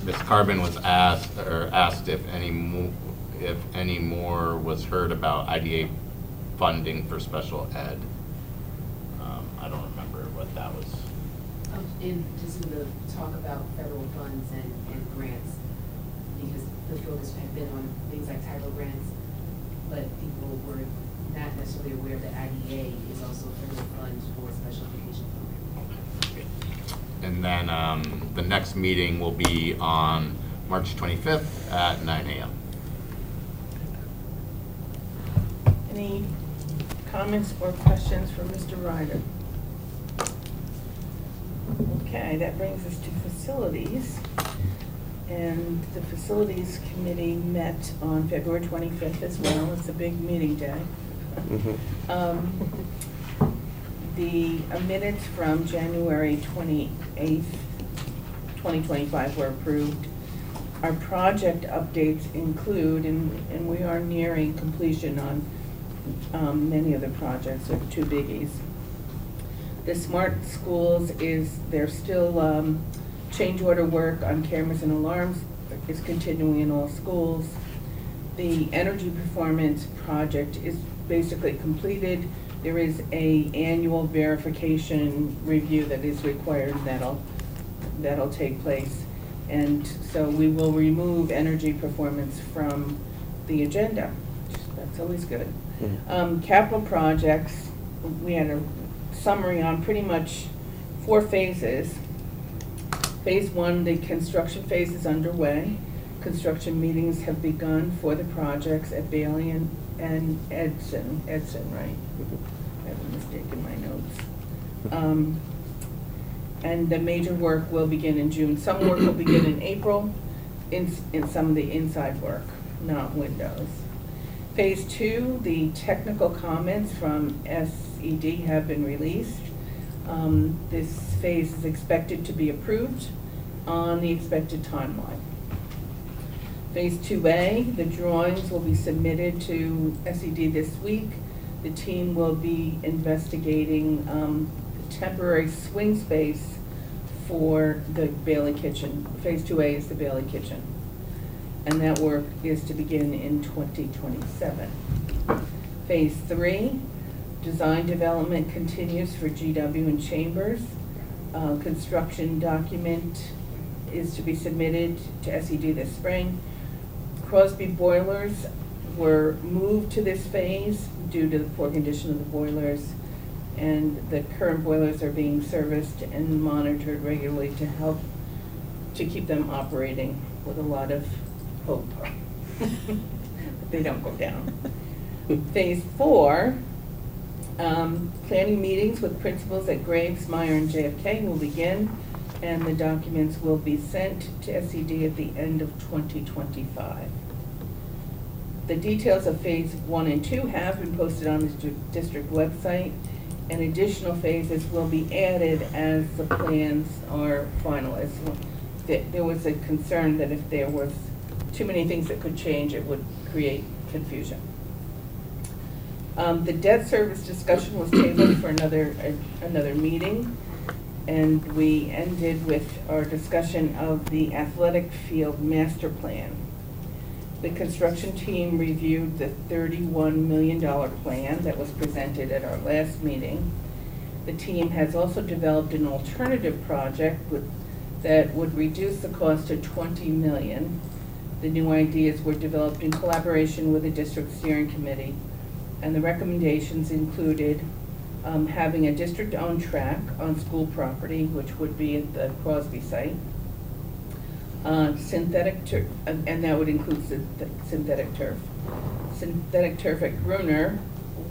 Ms. Carbon was asked if any more was heard about IDA funding for special ed. I don't remember what that was. Just in the talk about federal funds and grants, because the focus had been on things like title grants, but people were not necessarily aware that IDA is also federal funds for special education programs. And then the next meeting will be on March 25th at 9 a.m. Any comments or questions for Mr. Ryder? Okay, that brings us to facilities. And the facilities committee met on February 25th as well. It's a big meeting day. The minutes from January 28th, 2025 were approved. Our project updates include, and we are nearing completion on many of the projects, there are two biggies. The smart schools there's still change order work on cameras and alarms is continuing in all schools. The energy performance project is basically completed. There is an annual verification review that is required, that'll take place. And so we will remove energy performance from the agenda. That's always good. Capital projects, we had a summary on pretty much 4 phases. Phase 1, the construction phase is underway. Construction meetings have begun for the projects at Bailey and Edson, right? I have a mistake in my notes. And the major work will begin in June. Some work will begin in April, in some of the inside work, not windows. Phase 2, the technical comments from SED have been released. This phase is expected to be approved on the expected timeline. Phase 2A, the drawings will be submitted to SED this week. The team will be investigating the temporary swing space for the Bailey Kitchen. Phase 2A is the Bailey Kitchen. And that work is to begin in 2027. Phase 3, design development continues for GW and Chambers. Construction document is to be submitted to SED this spring. Crosby boilers were moved to this phase due to the poor condition of the boilers, and the current boilers are being serviced and monitored regularly to help to keep them operating with a lot of hope. They don't go down. Phase 4, planning meetings with principals at Graves, Meyer, and JFK will begin, and the documents will be sent to SED at the end of 2025. The details of phase 1 and 2 have been posted on the district website, and additional phases will be added as the plans are finalized. There was a concern that if there was too many things that could change, it would create confusion. The debt service discussion was tabled for another meeting, and we ended with our discussion of the athletic field master plan. The construction team reviewed the $31 million plan that was presented at our last meeting. The team has also developed an alternative project that would reduce the cost to $20 million. The new ideas were developed in collaboration with the district steering committee, and the recommendations included having a district-owned track on school property, which would be at the Crosby site. Synthetic turf, and that would include synthetic turf. Synthetic turf at Gruner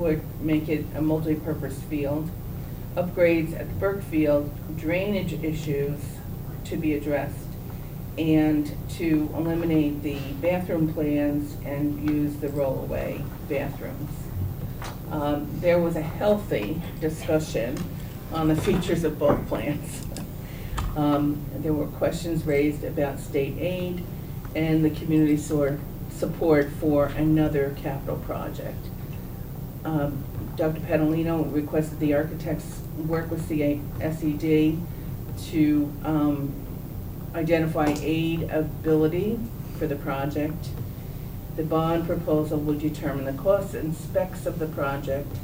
would make it a multi-purpose field. Upgrades at the Burke Field, drainage issues to be addressed, and to eliminate the bathroom plans and use the roll-away bathrooms. There was a healthy discussion on the features of both plans. There were questions raised about state aid and the community support for another capital project. Dr. Padalino requested the architects work with the SED to identify aid ability for the project. The bond proposal would determine the costs and specs of the project,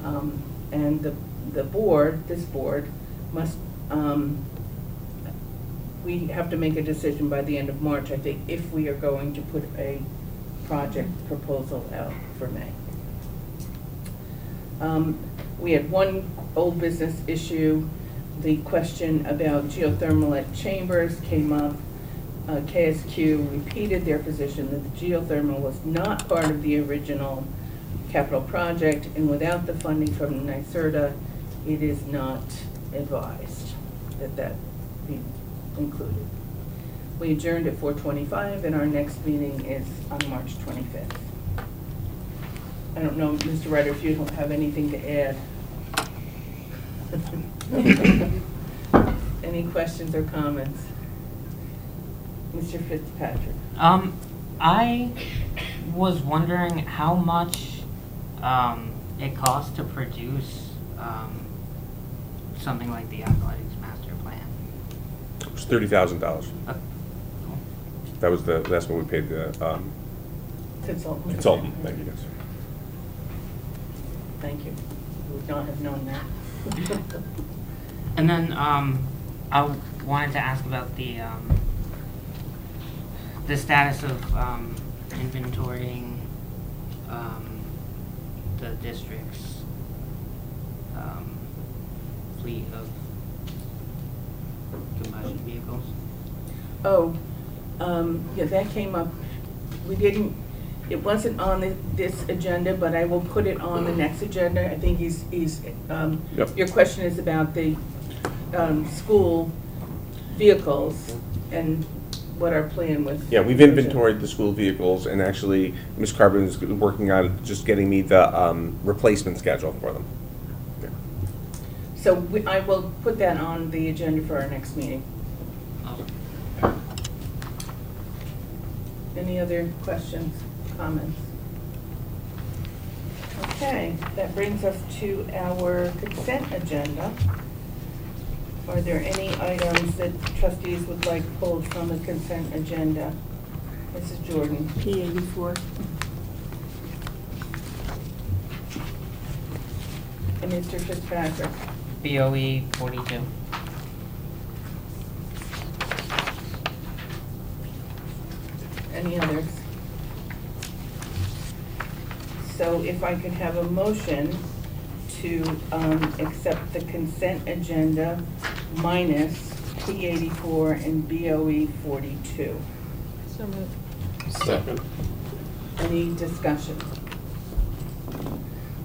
and this board must, we have to make a decision by the end of March, I think, if we are going to put a project proposal out for May. We had one old business issue. The question about geothermal at Chambers came up. KSQ repeated their position that the geothermal was not part of the original capital project, and without the funding from NYSERDA, it is not advised that that be included. We adjourned at 4:25, and our next meeting is on March 25th. I don't know, Mr. Ryder, if you don't have anything to add. Any questions or comments? Mr. Fitzpatrick. I was wondering how much it costs to produce something like the athletics master plan. It was $30,000. Cool. That's what we paid the Consultant. consultant. Thank you, guys. Thank you. Would not have known that. And then I wanted to ask about the status of inventorying the district's fleet of combustion vehicles. Oh, yeah, that came up. We didn't, it wasn't on this agenda, but I will put it on the next agenda. I think Yep. your question is about the school vehicles and what our plan with. Yeah, we've inventoried the school vehicles, and actually, Ms. Carbon is working on just getting me the replacement schedule for them. Yeah. So I will put that on the agenda for our next meeting. Any other questions, comments? Okay, that brings us to our consent agenda. Are there any items that trustees would like pulled from the consent agenda? Mrs. Jordan? P84. And Mr. Fitzpatrick? BOE 42. Any others? So if I could have a motion to accept the consent agenda minus P84 and BOE 42. So moved. Second. Any discussion?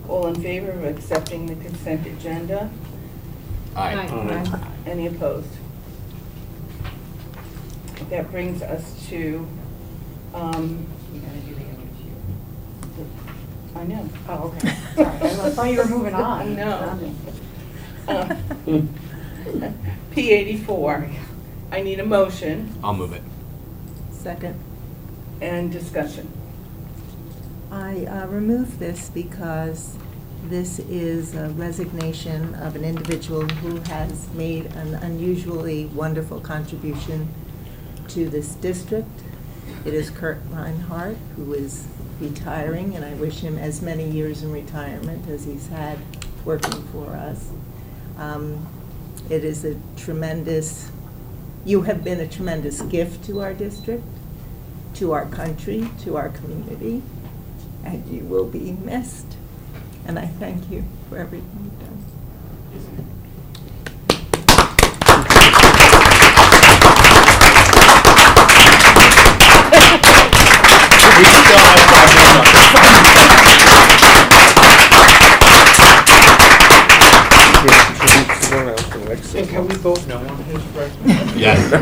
All in favor of accepting the consent agenda? Aye. Any opposed? That brings us to, You gotta do the I know. Oh, okay. Sorry, I thought you were moving on. No. P84. I need a motion I'll move it. Second. and discussion. I remove this because this is a resignation of an individual who has made an unusually wonderful contribution to this district. It is Kurt Reinhardt, who is retiring, and I wish him as many years in retirement as he's had working for us. It is a tremendous, you have been a tremendous gift to our district, to our country, to our community, and you will be missed. And I thank you for everything you've done. We still have 5 minutes. And can we vote no on his resignation? Yes.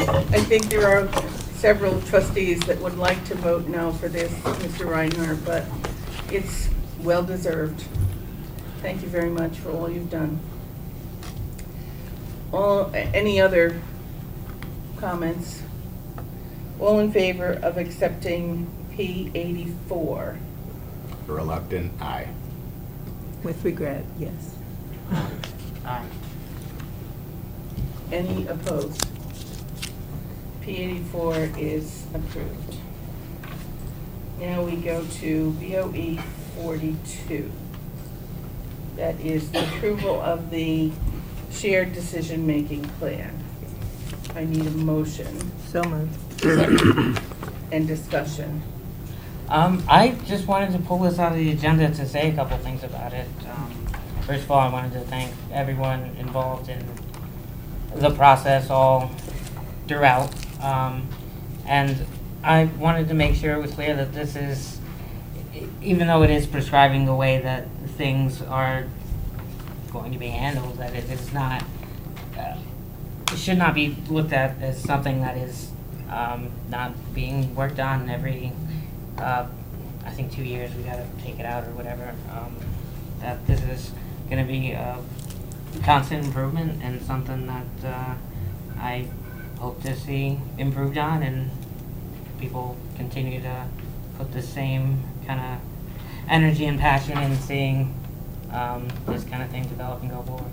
I think there are several trustees that would like to vote no for this, Mr. Reinhardt, but it's well-deserved. Thank you very much for all you've done. Any other comments? All in favor of accepting P84? Reluctant, aye. With regret, yes. Aye. Any opposed? P84 is approved. Now we go to BOE 42. That is the approval of the shared decision-making plan. I need a motion So moved. and discussion. I just wanted to pull this out of the agenda to say a couple things about it. First of all, I wanted to thank everyone involved in the process all throughout. And I wanted to make sure it was clear that this is, even though it is prescribing the way that things are going to be handled, that it is not, it should not be looked at as something that is not being worked on every, I think 2 years we gotta take it out or whatever. That this is gonna be a constant improvement and something that I hope to see improved on, and people continue to put the same kind of energy and passion in seeing this kind of thing develop and go forward.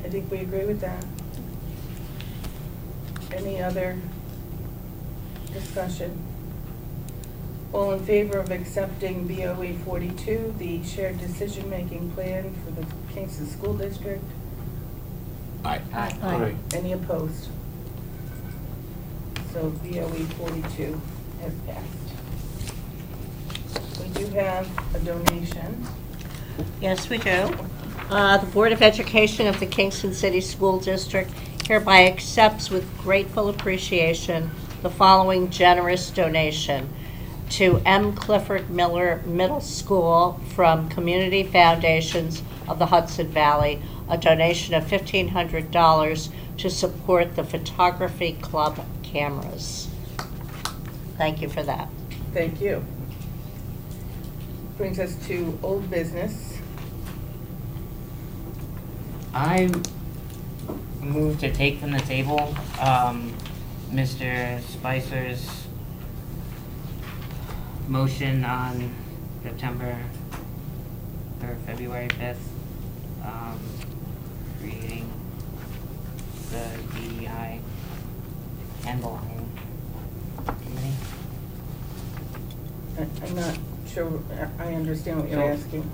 I think we agree with that. Any other discussion? All in favor of accepting BOE 42, the shared decision-making plan for the Kingston School District? Aye. Aye. Any opposed? So BOE 42 has passed. We do have a donation. Yes, we do. The Board of Education of the Kingston City School District hereby accepts with grateful appreciation the following generous donation. to M. Clifford Miller Middle School from Community Foundations of the Hudson Valley, a donation of $1,500 to support the Photography Club cameras. Thank you for that. Thank you. Brings us to old business. I move to take from the table Mr. Spicer's motion on September or February 5th, creating the DEI and belonging committee. I'm not sure I understand what you're So, asking.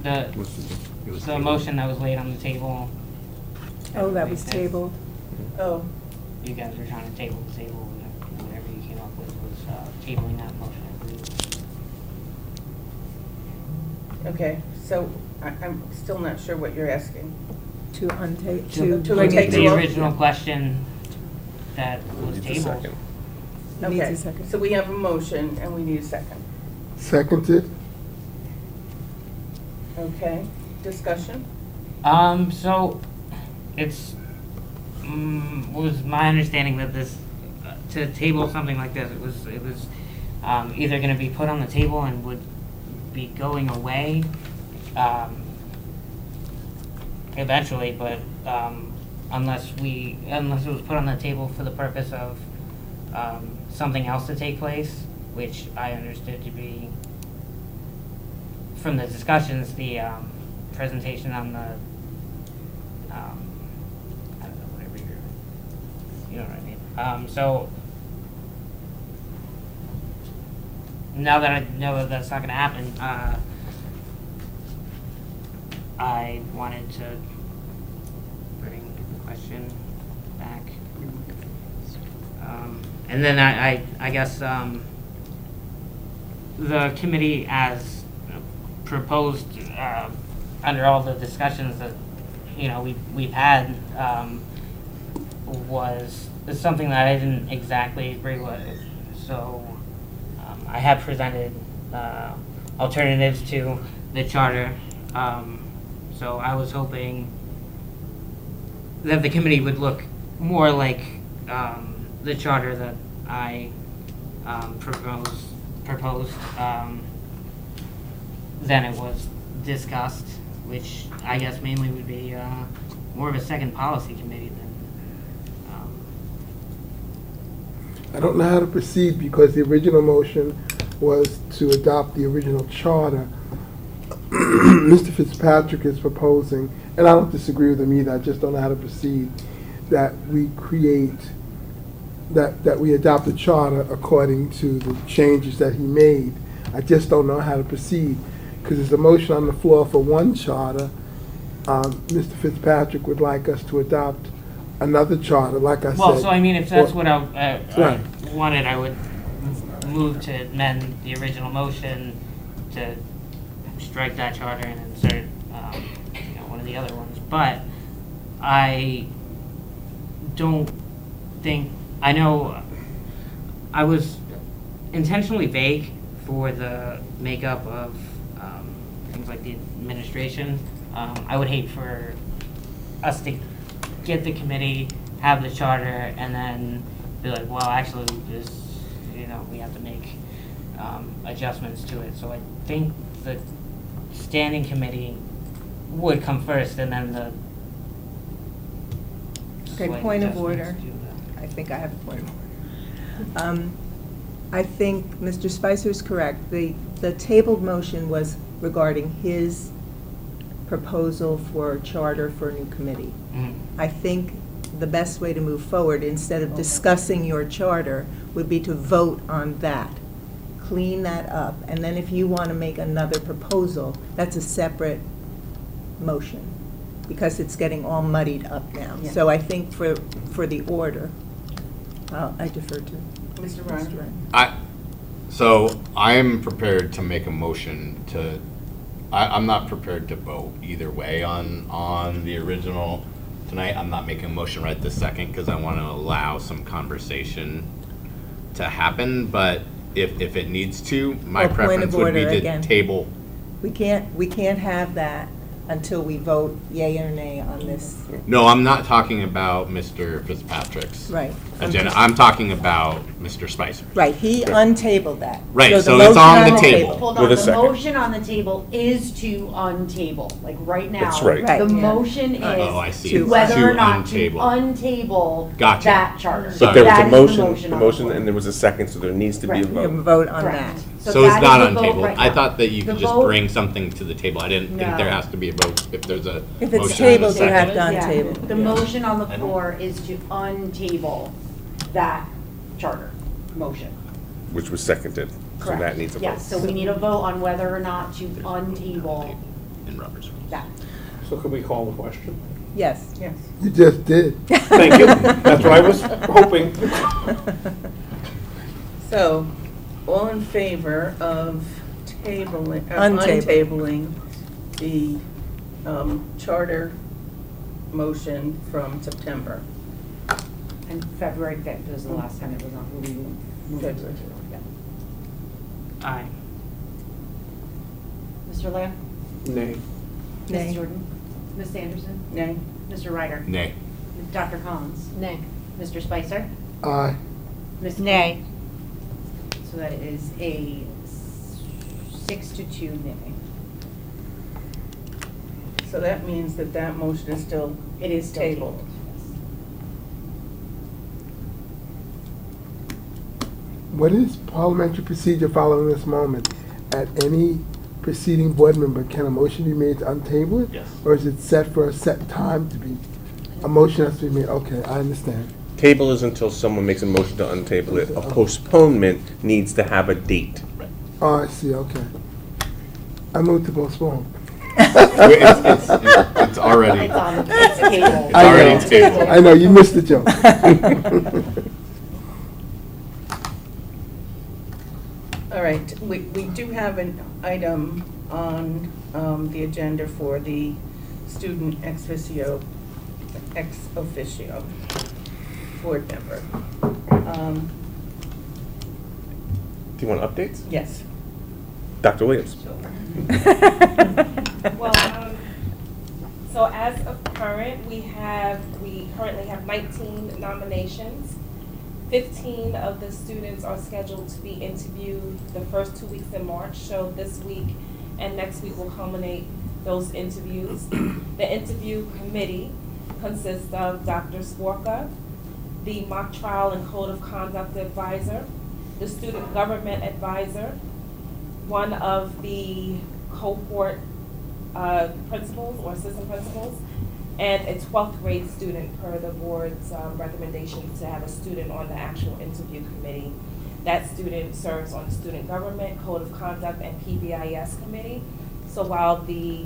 The motion that was laid on the table. Oh, that was February 5th, tabled. Oh, You guys were trying to table the table, whatever you came up with was tabling that motion, I believe. okay, so I'm still not sure what you're asking. To untake, To to bring it take to. the The vote? original question that was Needs a tabled. second. Needs a Okay, second. so we have a motion and we need a second. Seconded. Okay, discussion? So it's, was my understanding that this, to table something like this, it was either gonna be put on the table and would be going away, eventually, but, unless it was put on the table for the purpose of, something else to take place, which I understood to be, from the discussions, the, presentation on the, I don't know, whatever you know what I mean. So, now that I know that that's not gonna happen, I wanted to bring the question back. And then I guess, the committee as proposed, under all the discussions that, we've had, was something that I didn't exactly agree with. So, I have presented, alternatives to the charter. So I was hoping that the committee would look more like, the charter that I, proposed, than it was discussed, which I guess mainly would be, more of a second policy committee than, I don't know how to proceed because the original motion was to adopt the original charter. Mr. Fitzpatrick is proposing, and I don't disagree with him either, I just don't know how to proceed, that we create, that we adopt the charter according to the changes that he made. I just don't know how to proceed, because there's a motion on the floor for one charter. Mr. Fitzpatrick would like us to adopt another charter, like I said. well, so I mean, if that's or- what I Right. wanted, I would move to amend the original motion to strike that charter and insert, one of the other ones. But I don't think, I know I was intentionally vague for the makeup of, things like the administration. I would hate for us to get the committee, have the charter, and then be like, well, actually, this, we have to make, adjustments to it. So I think the standing committee would come first, and then the Okay, slight point of adjustments order. to the- I think I have a point of order. I think Mr. Spicer's correct. The tabled motion was regarding his proposal for a charter for a new committee. Mhm. I think the best way to move forward, instead of discussing your charter, would be to vote on that. Clean that up, and then if you want to make another proposal, that's a separate motion, because it's getting all muddied up now. Yeah. So I think for the order, I defer to Mr. Mr. Ryan? Ryan. So I'm prepared to make a motion to, I'm not prepared to vote either way on the original tonight. I'm not making a motion right this second because I want to allow some conversation to happen. But if it needs to. My Oh, point preference of would be order to again. table. We can't have that until we vote yea or nay on this. No, I'm not talking about Mr. Fitzpatrick's Right. agenda. I'm talking about Mr. Spicer. Right, he untabled that. Right, the so it's motion on the table. Hold With on, a the second. motion on the table is to untable, like right now. That's right. Right, The yeah. motion Oh, I is see. To whether or not untable. to untable Gotcha. that charter. But there was That a is the motion, on the floor. and there was a second, so there needs to be a Right. We can vote. vote on Correct. that. So it's that not is the vote untabled. right I now. thought that you The could just vote- bring something to the table. I didn't think No. there has to be a vote if there's a If motion it's and a tabled, you second. have to Yeah. untable. The motion on the floor is to untable that charter motion. Which was seconded, so Correct. that needs a vote. Yes, so we need a vote on whether or not to untable In Robert's rules. that. So could we call the question? Yes. Yes. You just did. Thank you. That's what I was hoping. So, all in favor of tabling, Untable. untabling the charter motion from September? And February 5th was the last time it was on. February. Aye. Mr. Lamb? Nay. Nay. Ms. Jordan? Ms. Anderson? Nay? Mr. Ryder? Nay. Dr. Collins? Nay. Mr. Spicer? Aye. Ms. Nay. So that is a 6-2 nay. So that means that that motion is still It is still tabled. tabled. What is parliamentary procedure following this moment? At any preceding board member, can a motion be made to untable it? Yes. Or is it set for a set time to be, a motion has to be made? Okay, I understand. Table is until someone makes a motion to untable it. A postponement needs to have a date. Oh, I see, okay. I move to postpone. It's already, It's on, it's tabled. it's already know. tabled. I know, you missed the joke. All right, we do have an item on the agenda for the student ex officio board member. Do you want updates? Yes. Dr. Williams? Well, so as of current, we currently have 19 nominations. 15 of the students are scheduled to be interviewed the first 2 weeks in March, so this week and next week will culminate those interviews. The interview committee consists of Dr. Skorka, the mock trial and code of conduct advisor, the student government advisor, one of the cohort principals or assistant principals, and a 12th grade student per the board's recommendation to have a student on the actual interview committee. That student serves on the student government, code of conduct, and PBIS committee. So while the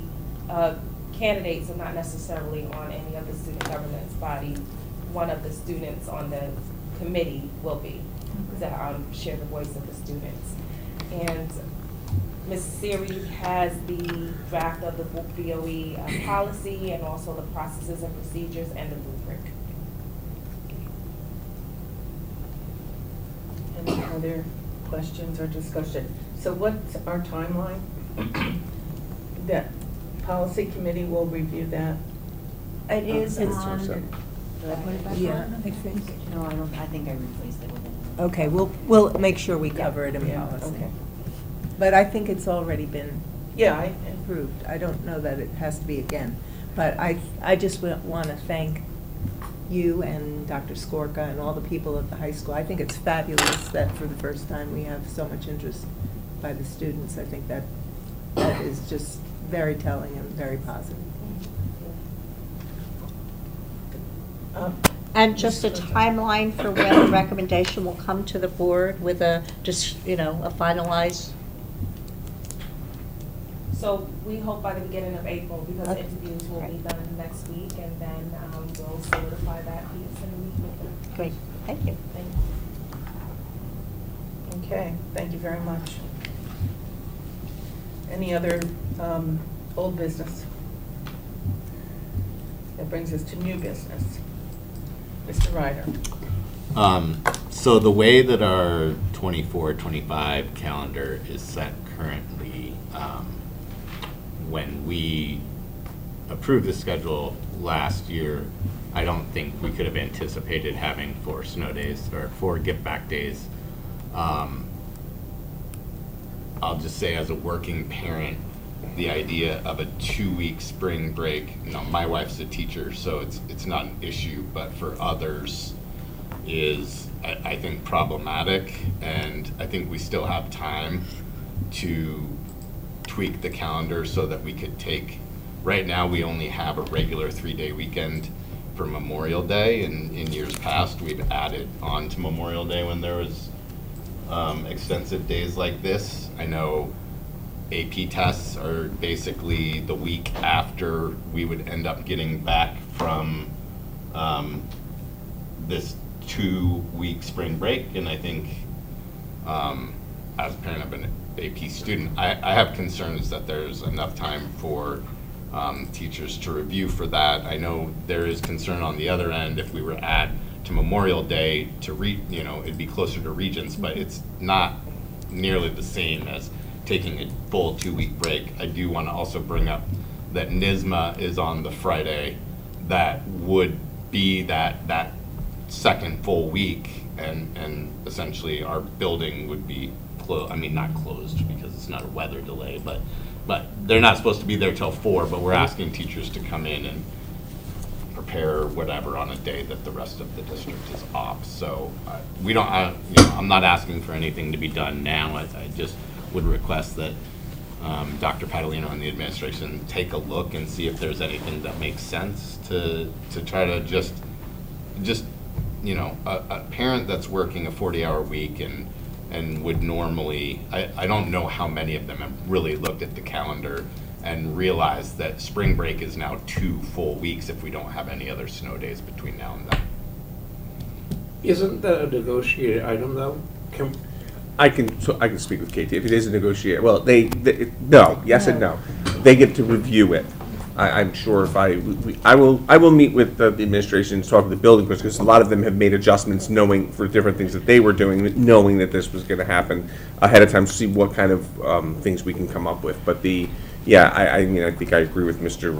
candidates are not necessarily on any of the student governance body, one of the students on the committee will be, that share the voice of the students. And Ms. Siri has the draft of the BOE policy and also the processes and procedures and the rubric. Any other questions or discussion? So what's our timeline? That policy committee will review that? It is It's on. so. Did I put it back Yeah, on? I think. No, I think I replaced it with it. Okay, we'll make sure we cover it in Yeah, policy. okay. But I think it's already been Yeah, approved. I don't know that it has to be again. But I just want to thank you and Dr. Skorka and all the people at the high school. I think it's fabulous that for the first time we have so much interest by the students. I think that is just very telling and very positive. And just a timeline for when the recommendation will come to the board with a, just, a finalized? So we hope by the beginning of April, because Okay. interviews will be done next week, and then we'll solidify that piece and meet with them. Great, thank you. Thank you. okay, thank you very much. Any other old business? That brings us to new business. Mr. Ryder. So the way that our 24-25 calendar is set currently. When we approved the schedule last year, I don't think we could have anticipated having 4 snow days or 4 give back days. I'll just say, as a working parent, the idea of a 2-week spring break, you know, my wife's a teacher, so it's not an issue, but for others is, I think, problematic, and I think we still have time to tweak the calendar so that we could take, right now we only have a regular 3-day weekend for Memorial Day, and in years past, we've added on to Memorial Day when there was extensive days like this. I know AP tests are basically the week after we would end up getting back from this 2-week spring break, and I think as a parent of an AP student, I have concerns that there's enough time for teachers to review for that. I know there is concern on the other end if we were to add to Memorial Day to it'd be closer to Regents, but it's not nearly the same as taking a full 2-week break. I do want to also bring up that NYSMA is on the Friday. That would be that second full week, and essentially our building would be closed. I mean, not closed because it's not a weather delay, but they're not supposed to be there till 4, but we're asking teachers to come in and prepare whatever on a day that the rest of the district is off. So I'm not asking for anything to be done now. I just would request that Dr. Padalino and the administration take a look and see if there's anything that makes sense to try to just a parent that's working a 40-hour week and would normally, I don't know how many of them have really looked at the calendar and realized that spring break is now 2 full weeks if we don't have any other snow days between now and then. Isn't that a negotiated item, though? I can speak with KT. If it is a negotiate, well, no, yes and no. They get to review it. I'm sure if I will meet with the administration and talk to the building because a lot of them have made adjustments knowing for different things that they were doing, knowing that this was going to happen ahead of time to see what kind of things we can come up with. But I mean, I think I agree with Mr.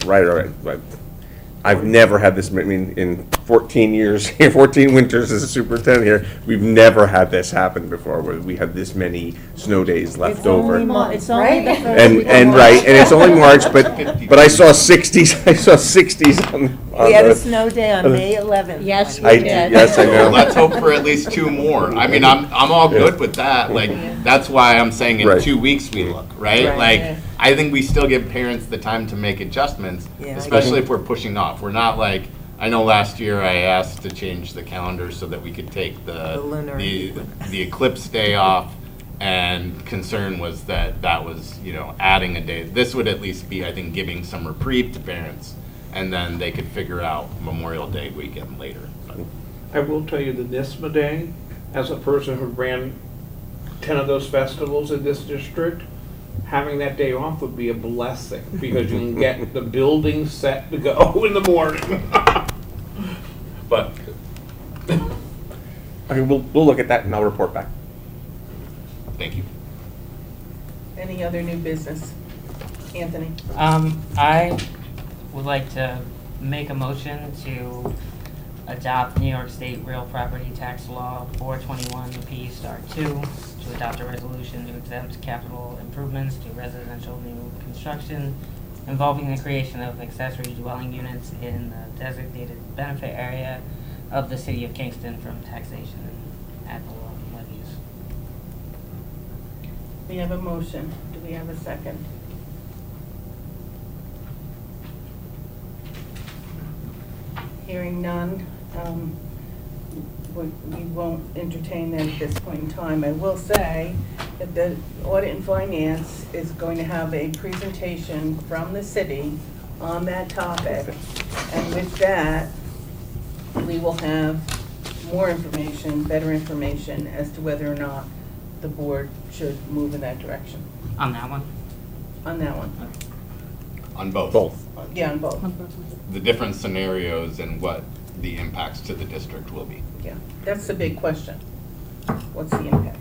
Ryder. I've never had this, I mean, in 14 years, 14 winters as a superintendent here, we've never had this happen before, where we had this many snow days left over. It's only the first And week of and March. right, and it's only March, but I saw 60s, I saw 60s on We had a the- snow day on May 11th. Yes, we I- did. Yes, I Well, know. let's hope for at least 2 more. I mean, I'm all good with that. Like, that's why I'm saying in Right. 2 weeks we look, right? Right. Like, Yeah. I think we still give parents the time to make adjustments, Yeah, I especially agree. if we're pushing off. We're not like, I know last year I asked to change the calendar so that we could take The lunar the eclipse day off, and concern was that was, adding a day. This would at least be, I think, giving some reprieve to parents, and then they could figure out Memorial Day weekend later. But I will tell you the NISMA Day, as a person who ran 10 of those festivals in this district, having that day off would be a blessing because you can get the building set to go in the morning. But Okay, we'll look at that and I'll report back. thank you. Any other new business? Anthony? I would like to make a motion to adopt New York State Real Property Tax Law 421 P Star 2, to adopt a resolution to exempt capital improvements to residential new construction involving the creation of accessory dwelling units in the designated benefit area of the city of Kingston from taxation and ad valorem levies. We have a motion. Do we have a second? Hearing none, we won't entertain that at this point in time. I will say that the Audit and Finance is going to have a presentation from the city on that topic. And with that, we will have more information, better information as to whether or not the board should move in that direction. On that one? On that one. On both. Both. Yeah, on both. The different scenarios and what the impacts to the district will be. Yeah, that's the big question. What's the impact?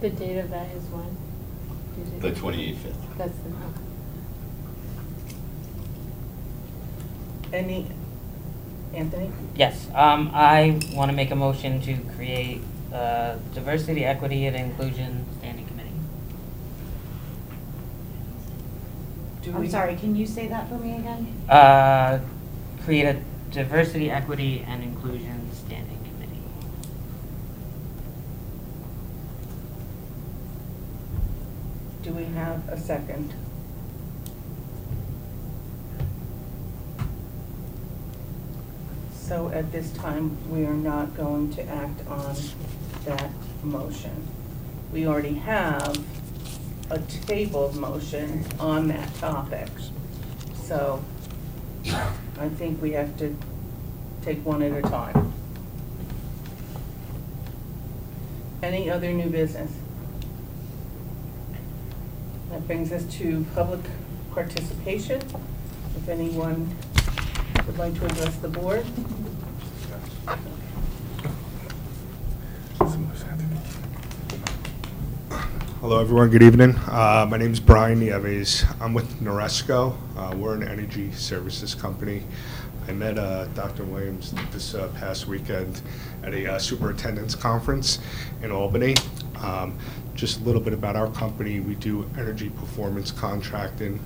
The date of that is when? The 28th. That's the, Any, Anthony? Yes, I want to make a motion to create a diversity, equity, and inclusion standing committee. Do I'm we- sorry, can you say that for me again? Create a diversity, equity, and inclusion standing committee. Do we have a second? So at this time, we are not going to act on that motion. We already have a tabled motion on that topic. So I think we have to take one at a time. Any other new business? That brings us to public participation. If anyone would like to address the board. Hello, everyone. Good evening. My name is Brian Nieves. I'm with Noresco. We're an energy services company. I met Dr. Williams this past weekend at a superintendent's conference in Albany. Just a little bit about our company. We do energy performance contracting.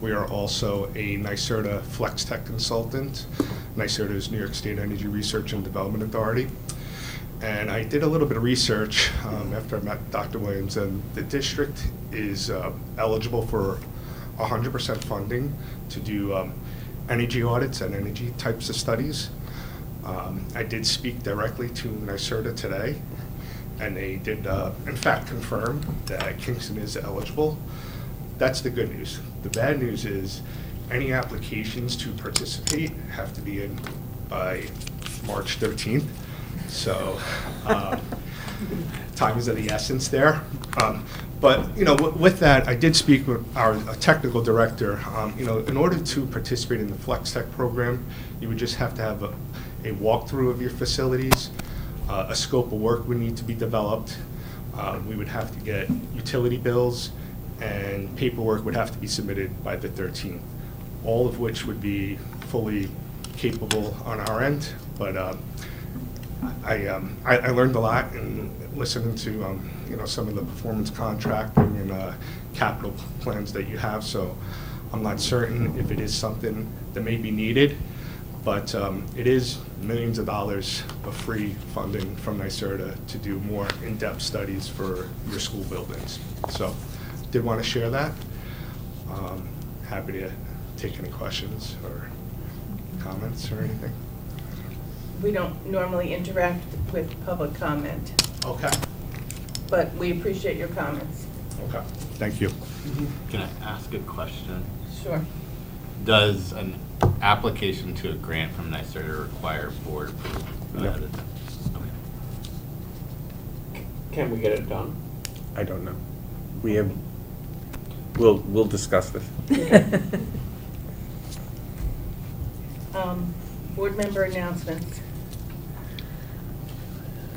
We are also a NYSERDA Flex Tech consultant. NYSERDA is New York State Energy Research and Development Authority. And I did a little bit of research after I met Dr. Williams, and the district is eligible for 100% funding to do energy audits and energy types of studies. I did speak directly to NYSERDA today, and they did, in fact, confirm that Kingston is eligible. That's the good news. The bad news is any applications to participate have to be in by March 13th. So time is of the essence there. But, you know, with that, I did speak with our technical director. You know, in order to participate in the Flex Tech program, you would just have to have a walkthrough of your facilities. A scope of work would need to be developed. We would have to get utility bills, and paperwork would have to be submitted by the 13th, all of which would be fully capable on our end. But I learned a lot in listening to you know, some of the performance contracting and capital plans that you have. So I'm not certain if it is something that may be needed, but it is millions of dollars of free funding from NYSERDA to do more in-depth studies for your school buildings. So did want to share that. Happy to take any questions or comments or anything. We don't normally interact with public comment, Okay. but we appreciate your comments. Okay. Thank you. Can I ask a question? Sure. Does an application to a grant from NYSERDA require board approval? No. Okay. Can we get it done? I don't know. We'll discuss this. Board member announcements.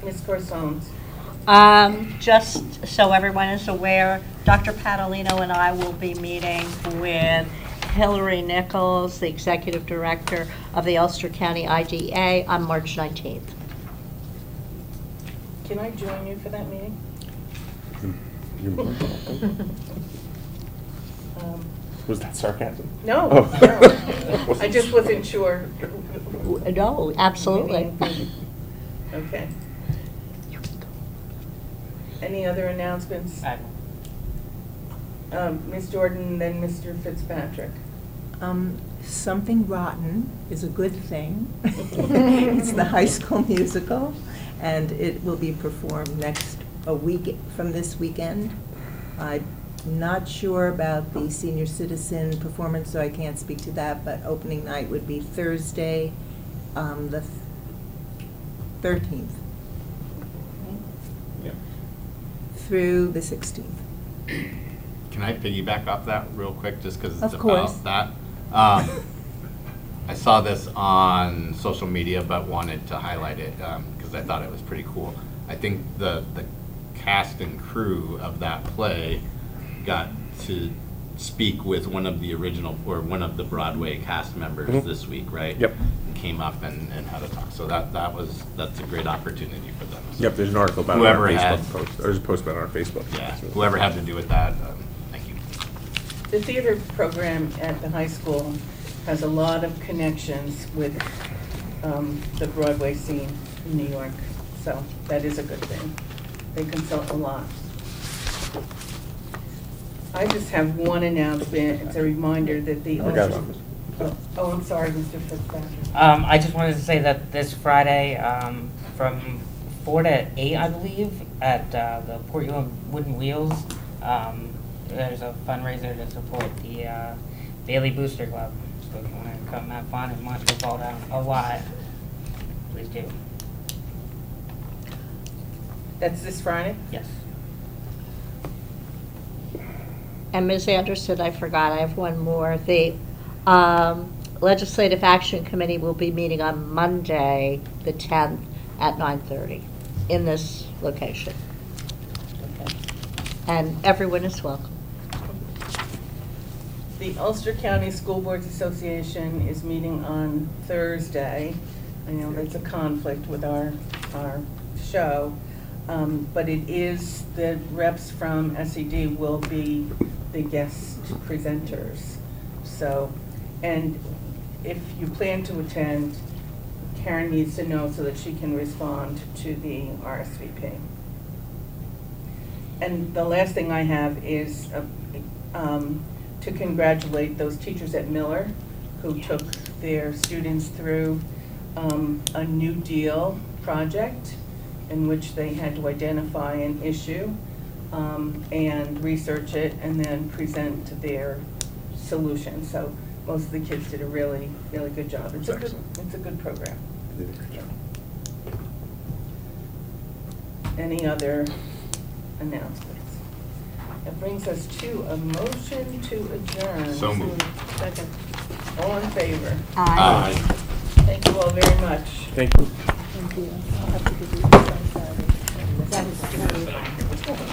Ms. Corsones. Just so everyone is aware, Dr. Catalino and I will be meeting with Hillary Nichols, the Executive Director of the Ulster County IDA, on March 19th. Can I join you for that meeting? You're more than welcome. Was that sarcasm? No, Oh. no. I just wasn't sure. No, absolutely. Okay. Any other announcements? Ms. Jordan, then Mr. Fitzpatrick. Something Rotten is a good thing. It's the high school musical, and it will be performed a week from this weekend. I'm not sure about the senior citizen performance, so I can't speak to that, but opening night would be Thursday, the 13th. Yeah. Through the 16th. Can I piggyback off that real quick, just because it's Of course. about that? I saw this on social media, but wanted to highlight it because I thought it was pretty cool. I think the cast and crew of that play got to speak with one of the original, or one of the Broadway cast members Mhm. this week, right? Yep. And came up and had a talk. So that's a great opportunity for them. So Yep, there's an article about it on our Whoever had- Facebook post, or there's a post about it on our Facebook. Yeah, whoever had to do with that, thank you. The theater program at the high school has a lot of connections with the Broadway scene in New York, so that is a good thing. They consult a lot. I just have one announcement. It's a reminder that the. I got it. Oh, I'm sorry, Mr. Fitzpatrick. I just wanted to say that this Friday, from 4 to 8, I believe, at the Port Huron Wooden Wheels, there's a fundraiser to support the Bailey Booster Club. So if you want to come have fun and watch football down a lot, please do. That's this Friday? Yes. And Ms. Anderson, I forgot, I have one more. The Legislative Action Committee will be meeting on Monday, the 10th, at 9:30 in this location. Okay. And everyone is welcome. The Ulster County School Boards Association is meeting on Thursday. I know that's a conflict with our show, but it is, the reps from SED will be the guest presenters. So, and if you plan to attend, Karen needs to know so that she can respond to the RSVP. And the last thing I have is to congratulate those teachers at Miller who took their students through a New Deal project in which they had to identify an issue and research it and then present their solution. So most of the kids did a really, really good job. It's a good program. Any other announcements? That brings us to a motion to adjourn. So moved. Second. All in favor? Aye. Thank you all very much. Thank you. Thank you. I'll have to give you this on Saturday.